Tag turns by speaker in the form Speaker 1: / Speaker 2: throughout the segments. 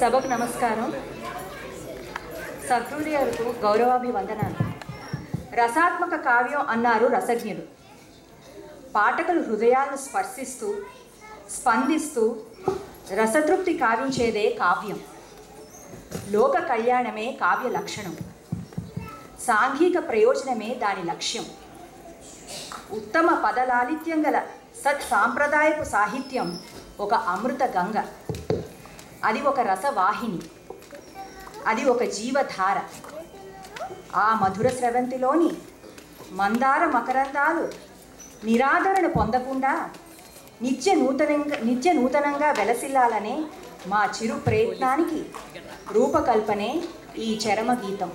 Speaker 1: సభకు నమస్కారం. సద్గురుదేవులకు గౌరవాభివందనాలు. రసాత్మక కావ్యం అన్నారు రసజ్ఞులు. పాఠకులు హృదయాలను స్పర్శిస్తూ స్పందిస్తూ రసతృప్తి కావించేదే కావ్యం. లోక కళ్యాణమే కావ్య లక్షణం. సాంఘిక ప్రయోజనమే దాని లక్ష్యం. ఉత్తమ పదలాలిత్యం గల సత్సాంప్రదాయపు సాహిత్యం ఒక అమృత గంగ. అది ఒక రసవాహిని. అది ఒక జీవధార. ఆ మధుర స్రవంతిలోని మందార మకరందాలు నిరాదరణ పొందకుండా నిత్య నూతనంగా వెలసిల్లాలనే మా చిరు ప్రయత్నానికి రూపకల్పనే ఈ చరమ గీతం.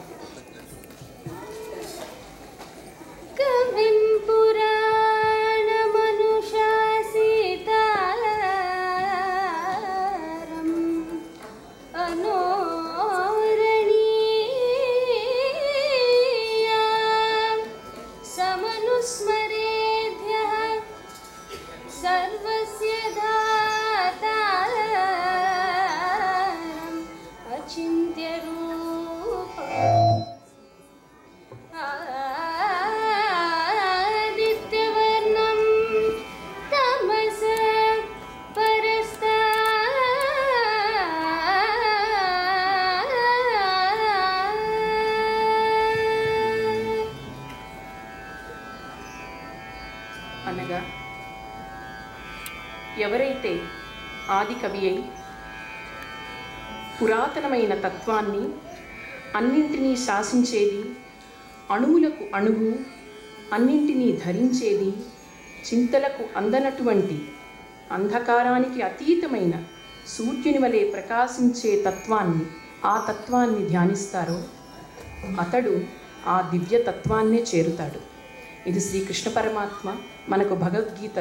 Speaker 1: అనగా ఎవరైతే ఆది కవి అయి పురాతనమైన తత్వాన్ని అన్నింటినీ శాసించేది, అణువులకు అణువు అన్నింటినీ ధరించేది, చింతలకు అందనటువంటి అంధకారానికి అతీతమైన సూర్యుని వలె ప్రకాశించే ఆ తత్వాన్ని ధ్యానిస్తారో అతడు ఆ దివ్య తత్వాన్నే చేరుతాడు. ఇది శ్రీకృష్ణ పరమాత్మ మనకు భగవద్గీత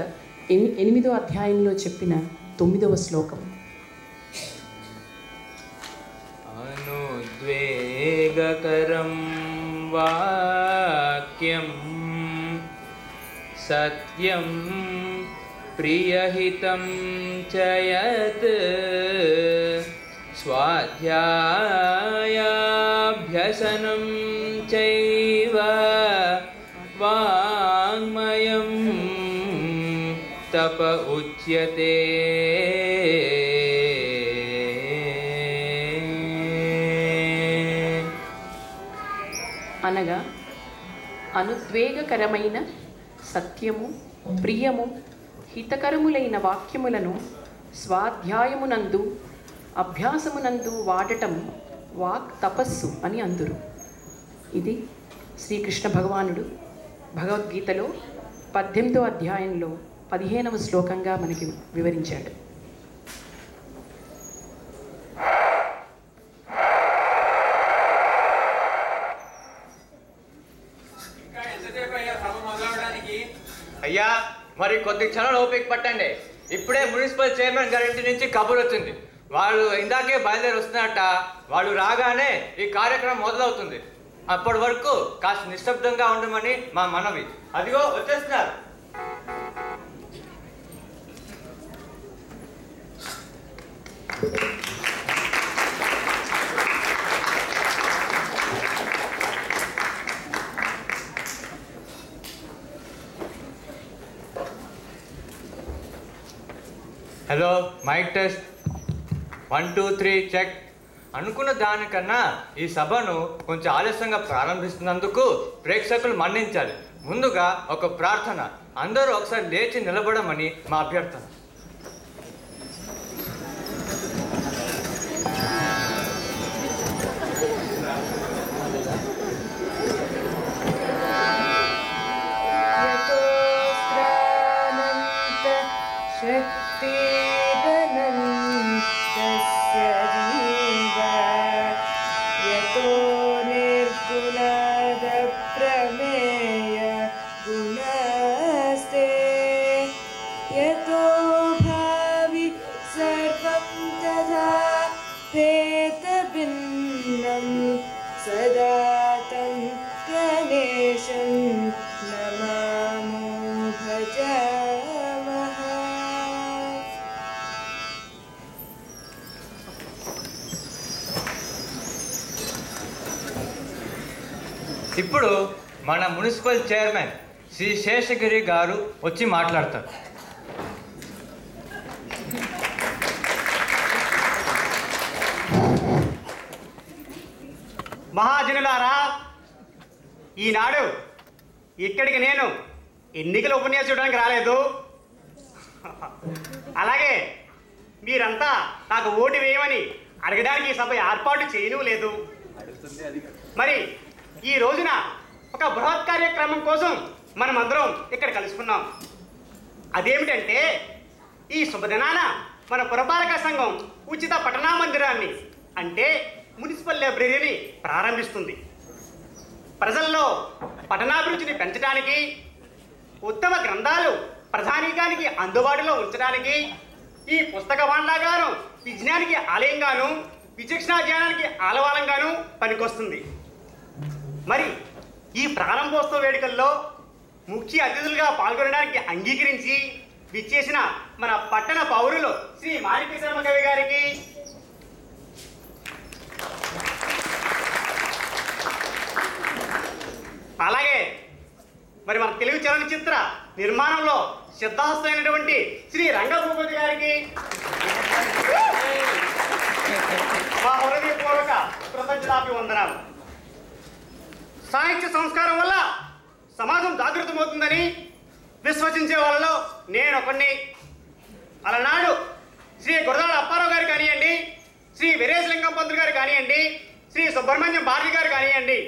Speaker 1: 8వ అధ్యాయంలో చెప్పిన 9వ శ్లోకం.
Speaker 2: అనుద్వేగకరం వాక్యం సత్యం ప్రియహితం చ యత్ స్వాధ్యాయాభ్యసనం చైవ వాంగ్మయం తప ఉచ్యతే.
Speaker 1: అనగా అనుద్వేగకరమైన సత్యము, ప్రియము, హితకరములైన వాక్యములను స్వాధ్యాయమునందు అభ్యాసమునందు వాడటం వాక్ తపస్సు అని అందురు. ఇది శ్రీకృష్ణ భగవానుడు భగవద్గీతలో 18వ అధ్యాయంలో 15వ శ్లోకంగా మనకి వివరించాడు.
Speaker 2: అయ్యా, మరి కొద్ది క్షణాలు ఓపిక పట్టండి. ఇప్పుడే మున్సిపల్ చైర్మన్ గారింటి నుంచి కబుర్ వచ్చింది. వాళ్ళు ఇందాకే బయలుదేరి వస్తున్నట్ట. వాళ్ళు రాగానే ఈ కార్యక్రమం మొదలవుతుంది. అప్పటి వరకు కాస్త నిశ్శబ్దంగా ఉండమని మా మనవి. అదిగో వచ్చేస్తున్నారు. Hello, mic test 1 2 3 check. అనుకున్న దానికన్నా ఈ సభను కొంచెం ఆలస్యంగా ప్రారంభిస్తున్నందుకు ప్రేక్షకులు మన్నించాలి. ముందుగా ఒక ప్రార్థన. అందరూ ఒకసారి లేచి నిలబడమని మా అభ్యర్థన. ఇప్పుడు మన మున్సిపల్ చైర్మన్ శ్రీ శేషగిరి గారు వచ్చి మాట్లాడతారు.
Speaker 3: మహాజనులారా, ఈనాడు ఇక్కడికి నేను ఎన్నికల ఉపన్యాసం ఇవ్వడానికి రాలేదు. అలాగే మీరంతా నాకు ఓటు వేయమని అడగడానికి ఈ సభ ఏర్పాటు చేయను లేదు. మరి ఈ రోజున ఒక బృహత్ కార్యక్రమం కోసం మనం అందరం ఇక్కడ కలుసుకున్నాం. అదేమిటంటే ఈ శుభదినాన మన పురపాలక సంఘం ఉచిత పఠనా మందిరాన్ని అంటే మున్సిపల్ లైబ్రరీని ప్రారంభిస్తుంది. ప్రజల్లో పఠనాభిరుచిని పెంచడానికి, ఉత్తమ గ్రంథాలు ప్రజానీకానికి అందుబాటులో ఉంచడానికి ఈ పుస్తక భాండాగారం విజ్ఞానికి ఆలయంగాను, విచక్షణా జ్ఞానానికి ఆలవాలంగాను పనికొస్తుంది. మరి ఈ ప్రారంభోత్సవ వేడుకల్లో ముఖ్య అతిథులుగా పాల్గొనడానికి అంగీకరించి విచ్చేసిన మన పట్టణ పౌరులు శ్రీ మాణిక్య శర్మ కవి గారికి, అలాగే మరి మన తెలుగు చలనచిత్ర నిర్మాణంలో సిద్ధహస్తమైనటువంటి శ్రీ రంగభూపతి గారికి మా హృదయపూర్వక కృతజ్ఞతాభివందనాలు. సాహిత్య సంస్కారం వల్ల సమాజం జాగృతమవుతుందని విశ్వసించే వాళ్ళలో నేను ఒకడిని. అలనాడు శ్రీ గురదాడ అప్పారావు గారు కానివ్వండి, శ్రీ వీరేశలింగం పంతులు గారు కానివ్వండి, శ్రీ సుబ్రహ్మణ్యం భారతి గారు కానివ్వండి,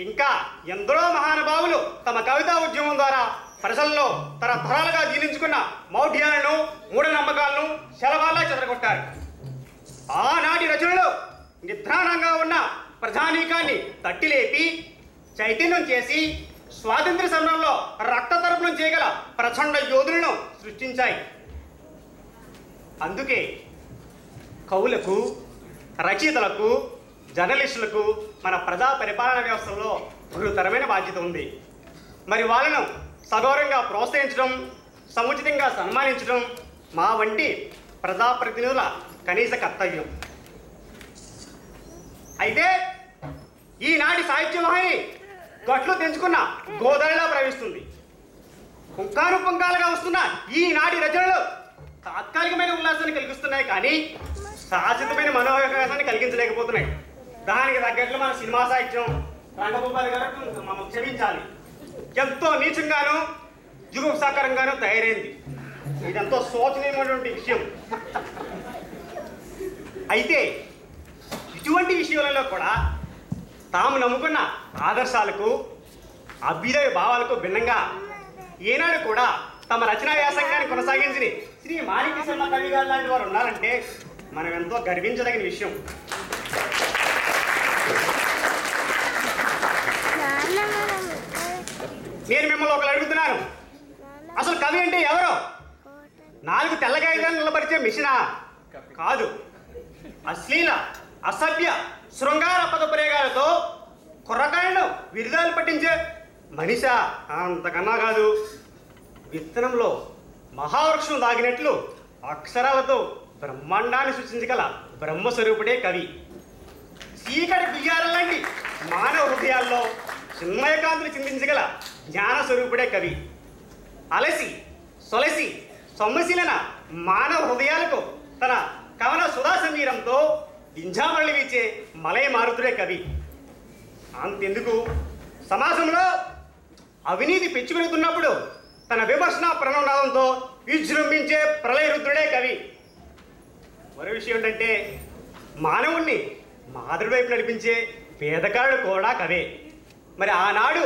Speaker 3: ఇంకా ఎందరో మహానుభావులు తమ కవితా ఉద్యమం ద్వారా ప్రజల్లో తరతరాలుగా జీర్ణించుకున్న మౌఢ్యాలను, మూఢనమ్మకాలను శలభాల్లా చెదరగొట్టారు. ఆనాటి రచనలు నిద్రాణంగా ఉన్న ప్రజానీకాన్ని తట్టిలేపి చైతన్యం చేసి స్వాతంత్ర సమరంలో రక్తతర్పణం చేయగల ప్రచండ యోధులను సృష్టించాయి. అందుకే కవులకు, రచయితలకు, జర్నలిస్టులకు మన ప్రజా పరిపాలన వ్యవస్థలో గురుతరమైన బాధ్యత ఉంది. మరి వాళ్ళను సగౌరవంగా ప్రోత్సహించడం, సముచితంగా సన్మానించడం మా వంటి ప్రజాప్రతినిధుల కనీస కర్తవ్యం. అయితే ఈనాటి సాహిత్య వాహిని గట్లు తెంచుకున్న గోదావరిలా ప్రవహిస్తుంది. పుంకానుపుంకాలుగా వస్తున్న ఈనాటి రచనలు తాత్కాలికమైన ఉల్లాసాన్ని కలిగిస్తున్నాయి, కానీ శాశ్వతమైన మనోవికాసాన్ని కలిగించలేకపోతున్నాయి. దానికి తగ్గట్లు మన సినిమా సాహిత్యం రంగభూపాలి గారు మనం క్షమించాలి, ఎంతో నీచంగాను జుగుప్సాకరంగాను తయారైంది. ఇదంతో శోచనీయమైనటువంటి విషయం. అయితే ఇటువంటి విషయాలలో కూడా తాము నమ్ముకున్న ఆదర్శాలకు, అభ్యుదయ భావాలకు భిన్నంగా ఏనాడు కూడా తమ రచనా వ్యాసంగాన్ని కొనసాగించిన శ్రీ మాణిక్య శర్మ కవి గారు లాంటి వారు ఉన్నారంటే మనం ఎంతో గర్వించదగిన విషయం. నేను మిమ్మల్ని ఒకరు అడుగుతున్నాను, అసలు కవి అంటే ఎవరు? 4 తెల్లగాయలు నిలబరిచే మిషనా? కాదు. అశ్లీల, అసభ్య, శృంగార పదప్రయోగాలతో కుర్రకాయలను విరుదాలు పట్టించే మనిషా? అంతకన్నా కాదు. విత్తనంలో మహావృక్షం దాగినట్లు అక్షరాలతో బ్రహ్మాండాన్ని సృష్టించగల బ్రహ్మస్వరూపుడే కవి. చీకటి బియ్యాల లాంటి మానవ హృదయాల్లో చిన్మయకాంతులు చిందించగల జ్ఞానస్వరూపుడే కవి. అలసి సొలసి సొమ్మశీలన మానవ హృదయాలకు తన కవన సుధా సమీరంతో గింజామరళి వీచే మలయ మారుతుడే కవి. అంతెందుకు, సమాజంలో అవినీతి పెంచుకుతున్నప్పుడు తన విమర్శన ప్రణవనాదంతో విజృంభించే ప్రళయ రుద్రుడే కవి. మరో విషయం ఏంటంటే మానవుణ్ణి మాదిరి వైపు నడిపించే పేదకారుడు కూడా కవే. మరి ఆనాడు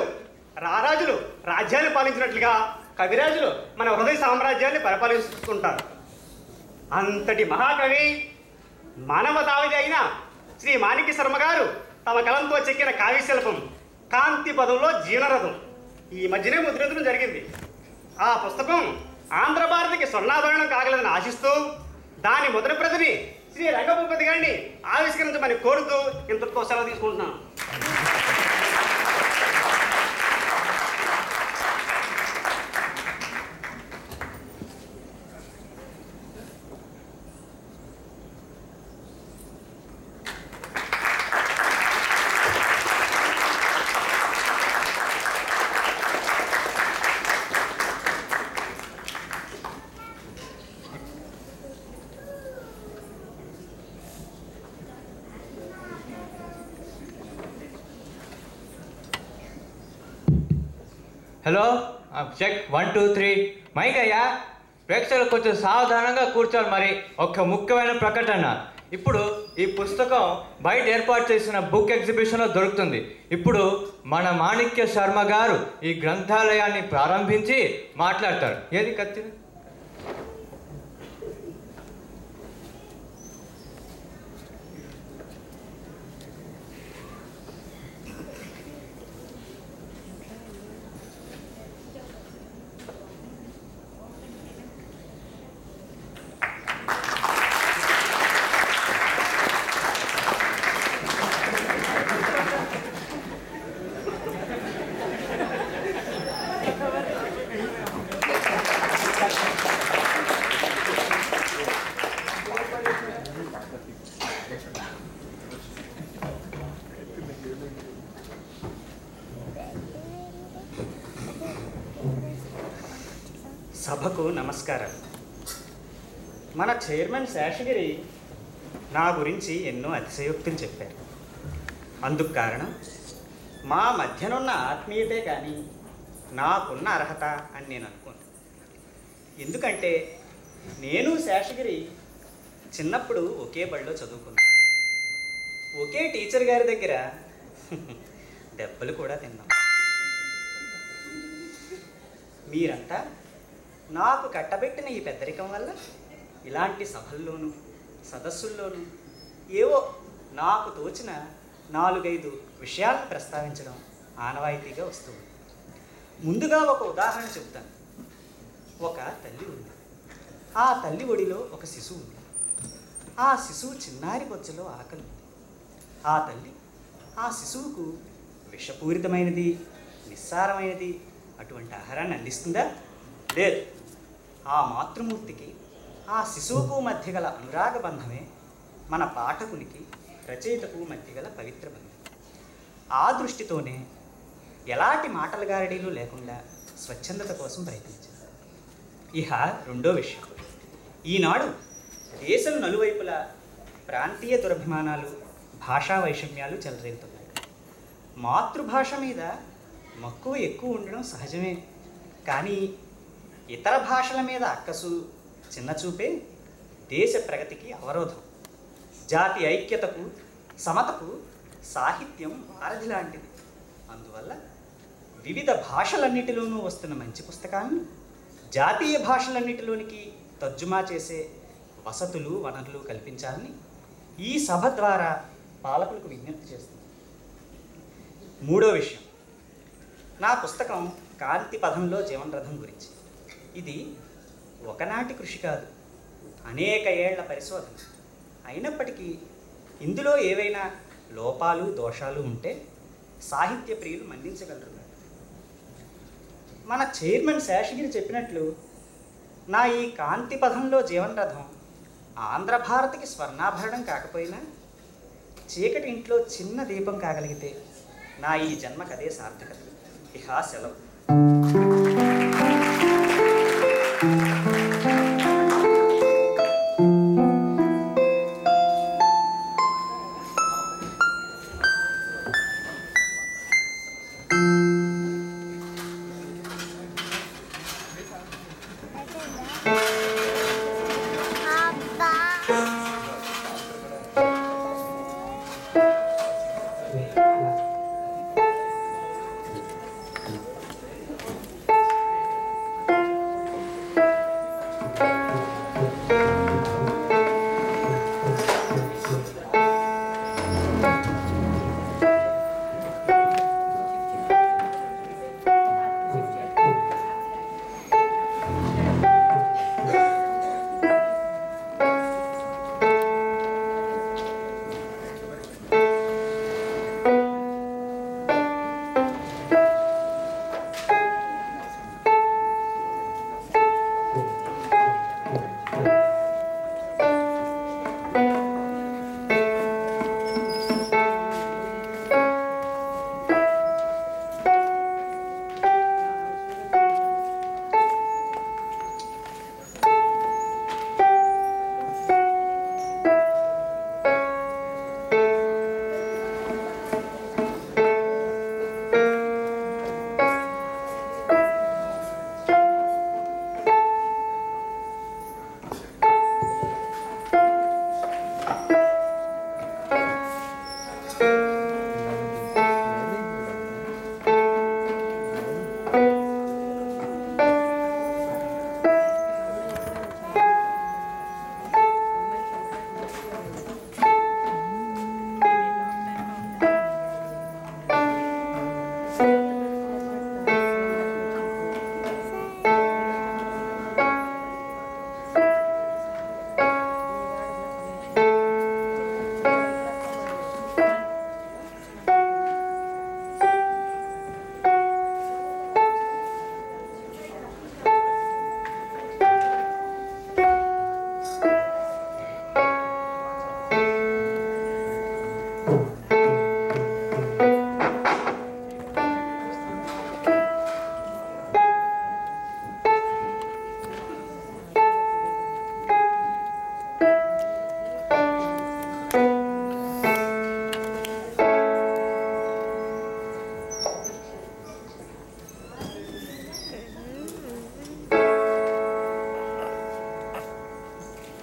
Speaker 3: రారాజులు రాజ్యాన్ని పాలించినట్లుగా కవిరాజులు మన హృదయ సామ్రాజ్యాన్ని పరిపాలిస్తుంటారు. అంతటి మహాకవి మానవతావిది అయిన శ్రీ మాణిక్య శర్మ గారు తమ కలంతో చెక్కిన కావ్యశిల్పం కాంతి పదంలో జీవనరథం ఈ మధ్యనే ముద్రించడం జరిగింది. ఆ పుస్తకం ఆంధ్ర భారతికి స్వర్ణాభరణం కాగలదని ఆశిస్తూ దాని మొదటి ప్రతిని శ్రీ రంగభూపతి గారిని ఆవిష్కరించమని కోరుతూ ఇంతటితో సెలవు తీసుకుంటున్నాను.
Speaker 2: హలో, చెక్ 1 2 3 మైక్ అయ్యా. ప్రేక్షకులు కొంచెం సావధానంగా కూర్చోవాలి. మరి ఒక ముఖ్యమైన ప్రకటన. ఇప్పుడు ఈ పుస్తకం బయట ఏర్పాటు చేసిన బుక్ ఎగ్జిబిషన్లో దొరుకుతుంది. ఇప్పుడు మన మాణిక్య శర్మ గారు ఈ గ్రంథాలయాన్ని ప్రారంభించి మాట్లాడతారు. ఏది కత్తి?
Speaker 3: సభకు నమస్కారం. మన చైర్మన్ శేషగిరి నా గురించి ఎన్నో అతిశయోక్తులు చెప్పారు. అందుకు కారణం మా మధ్యనున్న ఆత్మీయతే కానీ నాకున్న అర్హత అని నేను అనుకోను. ఎందుకంటే నేను శేషగిరి చిన్నప్పుడు ఒకే బడిలో చదువుకున్నాను. ఒకే టీచర్ గారి దగ్గర దెబ్బలు కూడా తిన్నాం. మీరంతా నాకు కట్టబెట్టిన ఈ పెద్దరికం వల్ల ఇలాంటి సభల్లోనూ సదస్సుల్లోనూ ఏవో నాకు తోచిన 4-5 విషయాలను ప్రస్తావించడం ఆనవాయితీగా వస్తుంది. ముందుగా ఒక ఉదాహరణ చెప్తాను. ఒక తల్లి ఉంది. ఆ తల్లి ఒడిలో ఒక శిశువు ఉంది. ఆ శిశువు చిన్నారి బొజ్జలో ఆకలి ఉంది. ఆ తల్లి ఆ శిశువుకు విషపూరితమైనది, నిస్సారమైనది అటువంటి ఆహారాన్ని అందిస్తుందా? లేదు. ఆ మాతృమూర్తికి ఆ శిశువుకు మధ్య గల అనురాగ బంధమే మన పాఠకునికి, రచయితకు మధ్య గల పవిత్ర బంధం. ఆ దృష్టితోనే ఎలాంటి మాటల గారడీలు లేకుండా స్వచ్ఛందత కోసం ప్రయత్నించింది. ఇహ రెండో విషయం. ఈనాడు దేశం నలువైపులా ప్రాంతీయ దురభిమానాలు, భాషా వైషమ్యాలు చెలరేగుతున్నాయి. మాతృభాష మీద మక్కువ ఎక్కువ ఉండడం సహజమే. కానీ ఇతర భాషల మీద అక్కసు, చిన్నచూపే దేశ ప్రగతికి అవరోధం. జాతి ఐక్యతకు, సమతకు సాహిత్యం వారధి లాంటిది. అందువల్ల వివిధ భాషలన్నిటిలోనూ వస్తున్న మంచి పుస్తకాలను జాతీయ భాషలన్నిటిలోనికి తర్జుమా చేసే వసతులు, వనరులు కల్పించాలని ఈ సభ ద్వారా పాలకులకు విజ్ఞప్తి చేస్తుంది. మూడో విషయం, నా పుస్తకం కాంతి పథంలో జీవనరథం గురించి. ఇది ఒకనాటి కృషి కాదు, అనేక ఏళ్ల పరిశోధన. అయినప్పటికీ ఇందులో ఏవైనా లోపాలు, దోషాలు ఉంటే సాహిత్య ప్రియులు మన్నించగలరు. మన చైర్మన్ శేషగిరి చెప్పినట్లు నా ఈ కాంతి పథంలో జీవనరథం ఆంధ్ర భారతికి స్వర్ణాభరణం కాకపోయినా చీకటి ఇంట్లో చిన్న దీపం కాగలిగితే నా ఈ జన్మకదే సార్థకత. ఇహ సెలవు.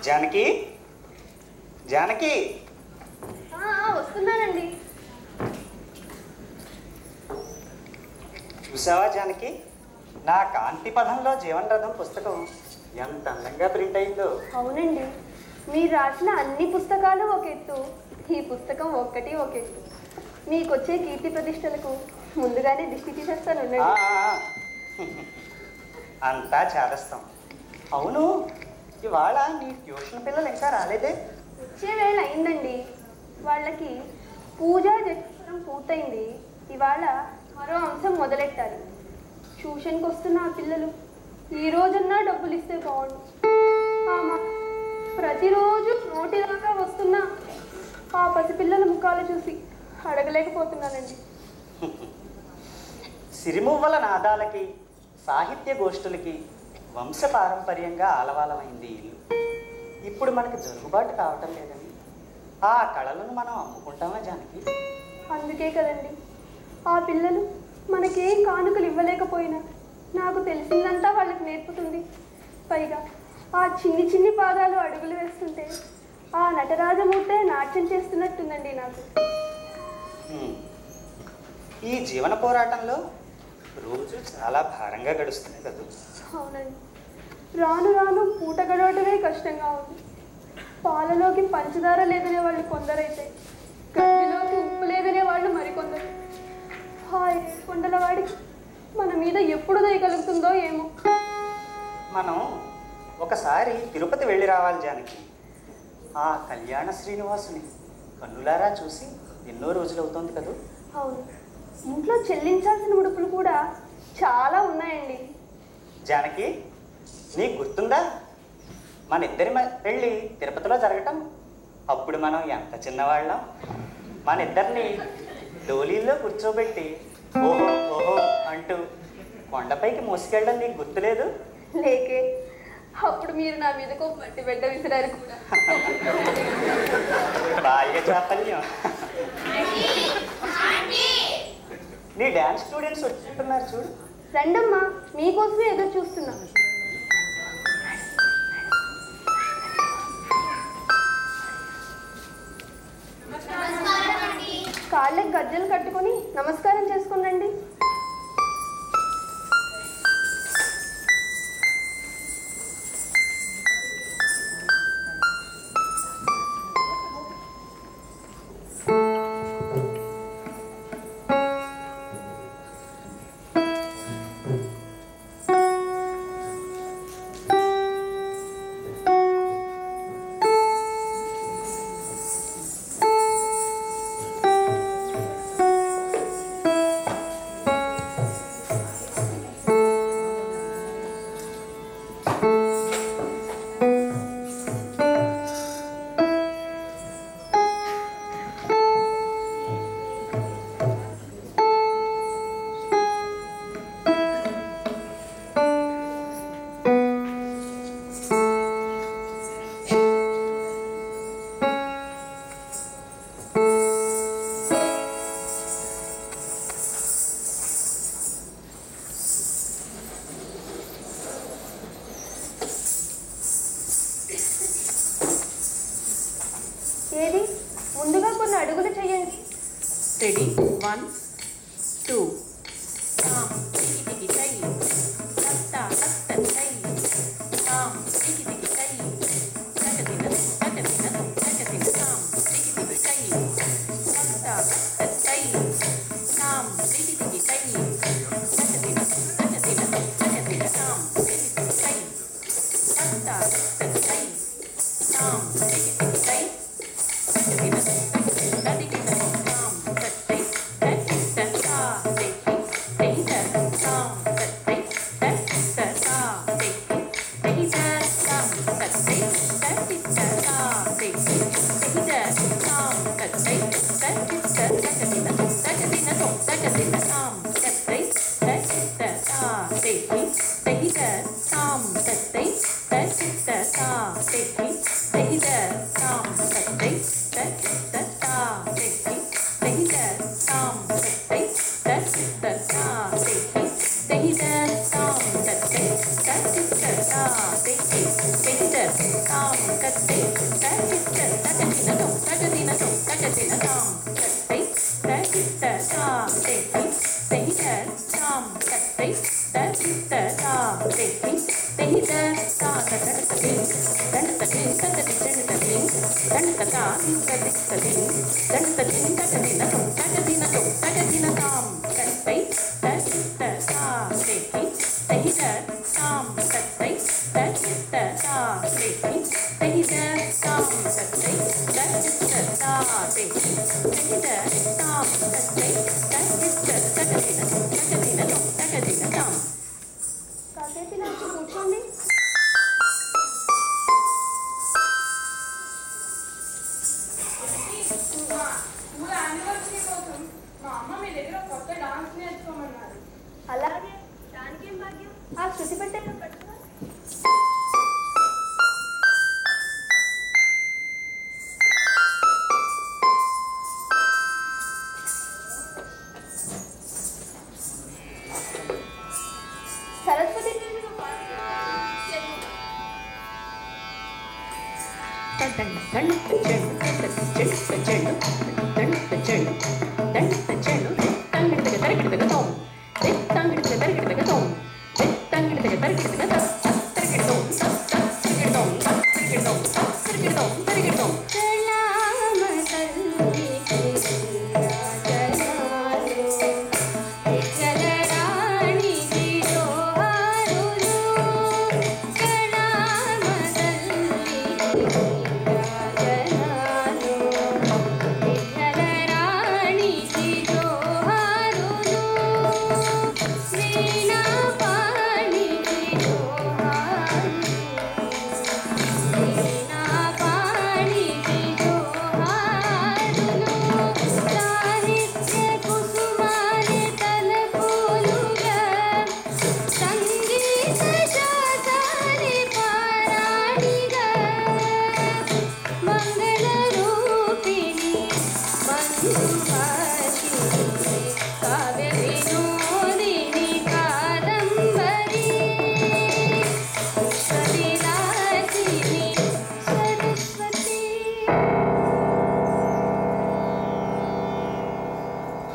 Speaker 4: జానకి, జానకి,
Speaker 5: వస్తున్నానండి.
Speaker 4: చూసావా జానకి, నా కాంతి పథంలో జీవన్ రథం పుస్తకం ఎంత అందంగా ప్రింట్ అయిందో.
Speaker 5: అవునండి, మీరు రాసిన అన్ని పుస్తకాలు ఒక ఎత్తు, ఈ పుస్తకం ఒక్కటి ఒక ఎత్తు. మీకు వచ్చే కీర్తి ప్రతిష్టలకు ముందుగానే దిష్టి తీసేస్తాను.
Speaker 4: అంతా చేదస్తాం. అవును, ఇవాళ నీ ట్యూషన్ పిల్లలు ఇంకా రాలేదే?
Speaker 5: వచ్చే వేళ అయిందండి. వాళ్ళకి పూజా జపం పూర్తయింది. ఇవాళ మరో అంశం మొదలెట్టాలి. ట్యూషన్కి వస్తున్న ఆ పిల్లలు ఈ రోజన్నా డబ్బులు ఇస్తే బాగుండు. ప్రతిరోజు నోటి దాకా వస్తున్న ఆ పసిపిల్లల ముఖాలు చూసి అడగలేకపోతున్నానండి.
Speaker 4: సిరిమువ్వల నాదాలకి, సాహిత్య గోష్ఠులకి వంశపారంపర్యంగా ఆలవాలమైంది ఇల్లు. ఇప్పుడు మనకు జరుగుబాటు కావటం లేదని ఆ కళలను మనం అమ్ముకుంటామా జానకి?
Speaker 5: అందుకే కదండి ఆ పిల్లలు మనకేం కానుకలు ఇవ్వలేకపోయినా నాకు తెలిసిందంతా వాళ్ళకి నేర్పుతుంది. పైగా ఆ చిన్ని చిన్ని పాదాలు అడుగులు వేస్తుంటే ఆ నటరాజమూర్తే నాట్యం చేస్తున్నట్టుందండి నాకు.
Speaker 4: ఈ జీవన పోరాటంలో రోజు చాలా భారంగా గడుస్తుంది కదా?
Speaker 5: అవునండి, రాను రాను పూట గడవటమే కష్టంగా ఉంది. పాలలోకి పంచదార లేదనే వాళ్ళు కొందరైతే గడ్డిలోకి ఉప్పు లేదనే వాళ్ళు మరికొందరు. హాయ్ కొండల వాడికి మన మీద ఎప్పుడు దయగలుగుతుందో ఏమో.
Speaker 4: మనం ఒకసారి తిరుపతి వెళ్ళి రావాలి జానకి. ఆ కళ్యాణ శ్రీనివాసుని కన్నులారా చూసి ఎన్నో రోజులు అవుతుంది కదూ?
Speaker 5: అవును, ఇంట్లో చెల్లించాల్సిన ఉడుపులు కూడా చాలా ఉన్నాయండి.
Speaker 4: జానకి, నీకు గుర్తుందా మన ఇద్దరి పెళ్ళి తిరుపతిలో జరగటం? అప్పుడు మనం ఎంత చిన్నవాళ్ళం. మన ఇద్దరిని డోలీల్లో కూర్చోబెట్టి ఓహో ఓహో అంటూ కొండపైకి మోసుకెళ్ళడం నీకు గుర్తులేదు?
Speaker 5: లేకే, అప్పుడు మీరు నా మీదకు మట్టి బిడ్డ విసిరారు కూడా.
Speaker 4: బాల్య చాపల్యం. నీ డ్యాన్స్ స్టూడెంట్స్ వచ్చినట్టున్నారు చూడు.
Speaker 5: రండమ్మా, మీకోసమే ఎదురు చూస్తున్నా. కాళ్ళకి గజ్జలు కట్టుకొని నమస్కారం చేసుకునండి. ఏది ముందుగా కొన్ని అడుగులు చేయండి.
Speaker 1: రెడీ 1 2 Come,
Speaker 5: కాసేపు ఇలా వచ్చి కూర్చోండి.
Speaker 6: స్కూల్ యానివర్సరీ కోసం మా అమ్మ మీ దగ్గర కొత్త డాన్స్ నేర్చుకోమన్నారు.
Speaker 5: అలాగే దానికేం భాగ్యం. ఆ శృతి పెట్టే పట్టుకో. సరస్వతి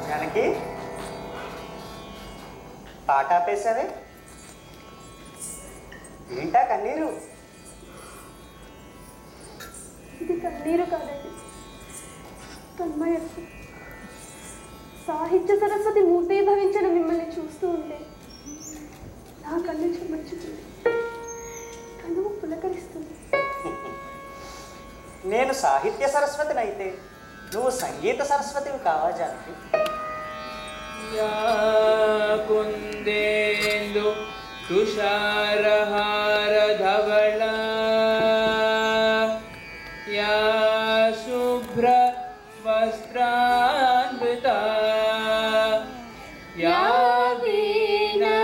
Speaker 4: జానకి, పాట ఆపేసావే? ఏంటా కన్నీరు?
Speaker 5: ఇది కన్నీరు కాదండి, తన్మయత్వం. సాహిత్య సరస్వతి మూర్తి భవించిన మిమ్మల్ని చూస్తూ ఉంటే నా కన్ను చెమర్చుతుంది, కన్ను పులకరిస్తుంది.
Speaker 4: నేను సాహిత్య సరస్వతిని అయితే నువ్వు సంగీత సరస్వతివి కావా జానకి?
Speaker 7: కుందేందు तुषारहार धवला या शुभ्र वस्त्रान्विता या वीणा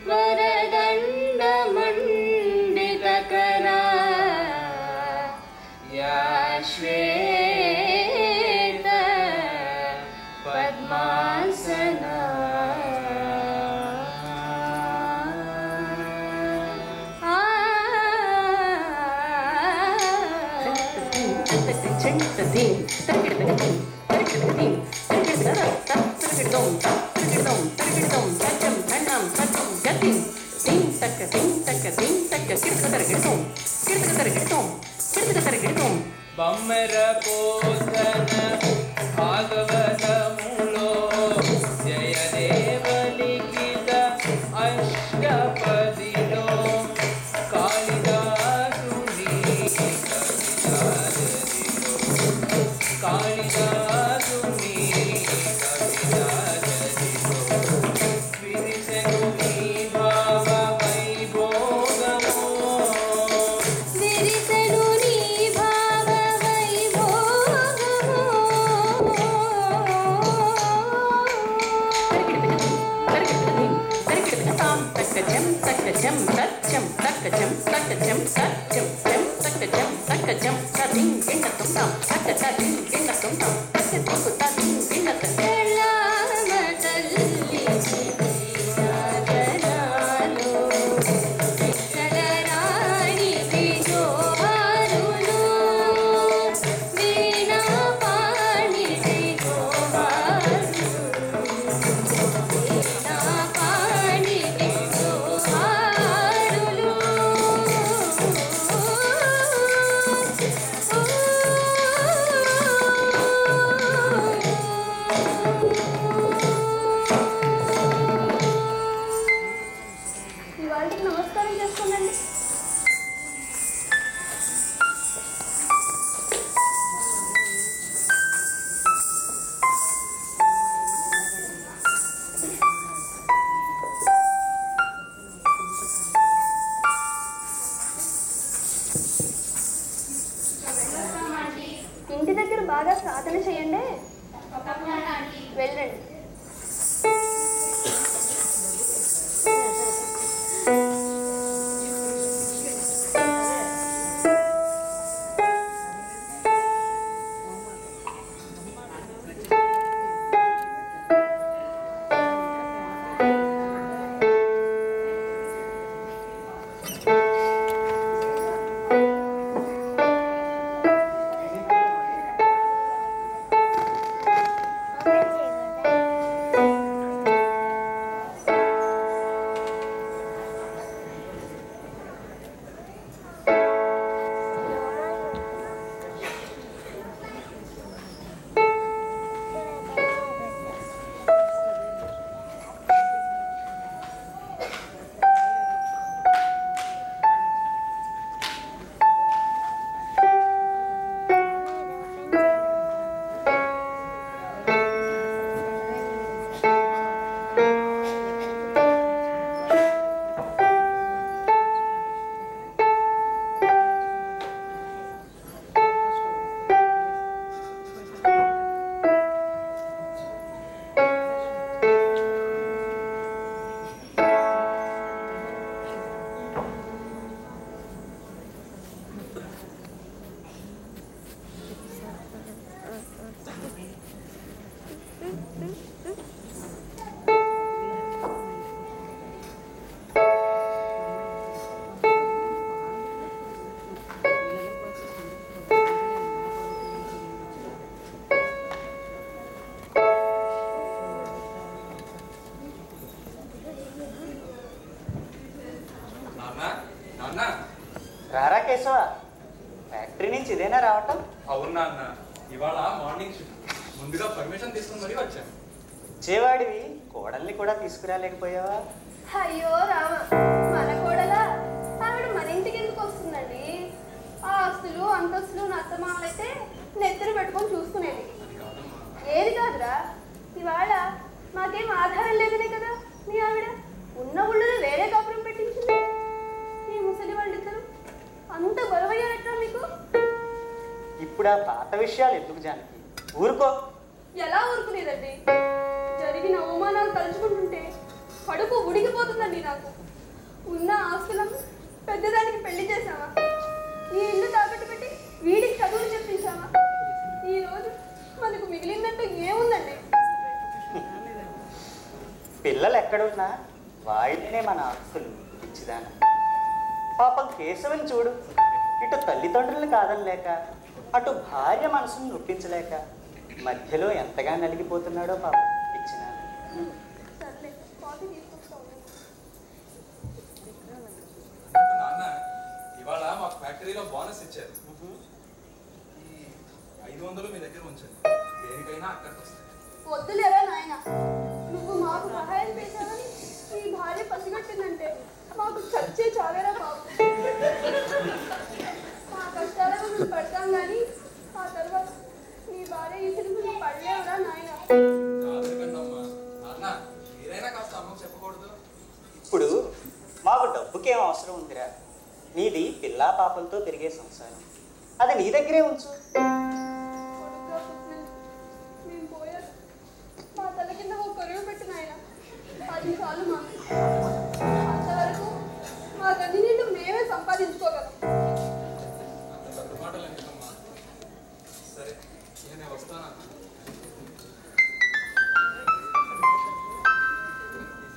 Speaker 7: वरदण्डमण्डितकरा या श्वेत पद्मासना बम्मर पोधन भागवतमुलो जयदेव लिखित अष्टपदिलो कालिदासुनी कालिदासुनी कविताजदिलो विरिसनुनी भाव वैभोगमो
Speaker 5: विरिसनुनी भाव वैभोगमो तक्कजं तक्कजं तच्चं तक्कजं तक्कजं तच्चं जं तक्कजं तक्कजं तदिं गिण्णतं तं तक्कजं गिण्णतं तं तक्कजं तदिं गिण्णतं जलामतल्ली మీరు బాగా సాధన చేయండి. వెళ్ళండి.
Speaker 4: రారా కేశవ, ఫ్యాక్టరీ నుంచి ఇదేనా రావటం?
Speaker 8: అవునా అన్న, ఇవాళ మార్నింగ్ షిఫ్ట్, ముందుగా పర్మిషన్ తీసుకుని మరీ వచ్చాను.
Speaker 4: చేవాడివి కోడల్ని కూడా తీసుకురాలేకపోయావా?
Speaker 5: అయ్యో రామ, మన కోడలా? ఆవిడ మన ఇంటికి ఎందుకు వస్తుందండి? ఆ ఆస్తులు అంతస్తులు నత్తమాలైతే నెత్తిన పెట్టుకొని చూసుకునేది. ఏది కాదురా, ఇవాళ మాకేం ఆధారం లేదనే కదా మీ ఆవిడ ఉన్న ఊళ్ళోనే వేరే కాపురం పెట్టించింది. ఈ ముసలి వాళ్ళిద్దరు అంత గొడవయ్యారట్రా మీకు?
Speaker 4: ఇప్పుడు ఆ పాత విషయాలు ఎందుకు జానకి, ఊరుకో.
Speaker 5: ఎలా ఊరుకునేదండి? జరిగిన అవమానాలు తలుచుకుంటుంటే కడుపు ఉడికిపోతుందండి నాకు. ఉన్న ఆస్తులను పెద్దదానికి పెళ్లి చేశామా? ఈ ఇల్లు తాకట్టు పెట్టి వీడికి చదువులు చెప్పించామా? ఈరోజు మనకు మిగిలిందంటూ ఏముందండి?
Speaker 4: పిల్లలు ఎక్కడున్నా వాయినే మన ఆస్తులు ఇచ్చిదాన. పాపం కేశవని చూడు, ఇటు తల్లిదండ్రులను కాదనలేక అటు భార్య మనసును నొప్పించలేక మధ్యలో ఎంతగా నలిగిపోతున్నాడో పాపం ఇచ్చిన.
Speaker 5: సర్లే, కాఫీ తీసుకొస్తాను.
Speaker 8: నాన్న, ఇవాళ మా ఫ్యాక్టరీలో బోనస్ ఇచ్చారు. ఈ 500 మీ దగ్గర ఉంచండి, దేనికైనా అక్కడికి వస్తాయి.
Speaker 5: వద్దులేరా నాయన, నువ్వు మాకు సహాయం చేశావని నీ భార్య పసిగట్టిందంటే మాకు చచ్చే చావేరా బాబు. మా కష్టాలను నువ్వు పడతాం కానీ ఆ తర్వాత నీ భార్య ఇసులు పడలేవురా నాయన.
Speaker 8: నాన్న, మీరైనా కాస్త అమ్మకు చెప్పకూడదు?
Speaker 4: ఇప్పుడు మాకు డబ్బుకేం అవసరం ఉందిరా? నీది పిల్లా పాపలతో పెరిగే సంసారం, అది నీ దగ్గరే ఉంచు.
Speaker 5: కొడుకుగా పుట్టినందుకు మేము పోయారు. మా తల కింద ఒక కొరువు పెట్టిన ఆయన 10 సార్లు మాకు. అంతవరకు మా గది నిండు మేమే సంపాదించుకోగలం.
Speaker 8: అంత పెద్ద మాటలు ఎందుకమ్మా? సరే, నేను వస్తాను.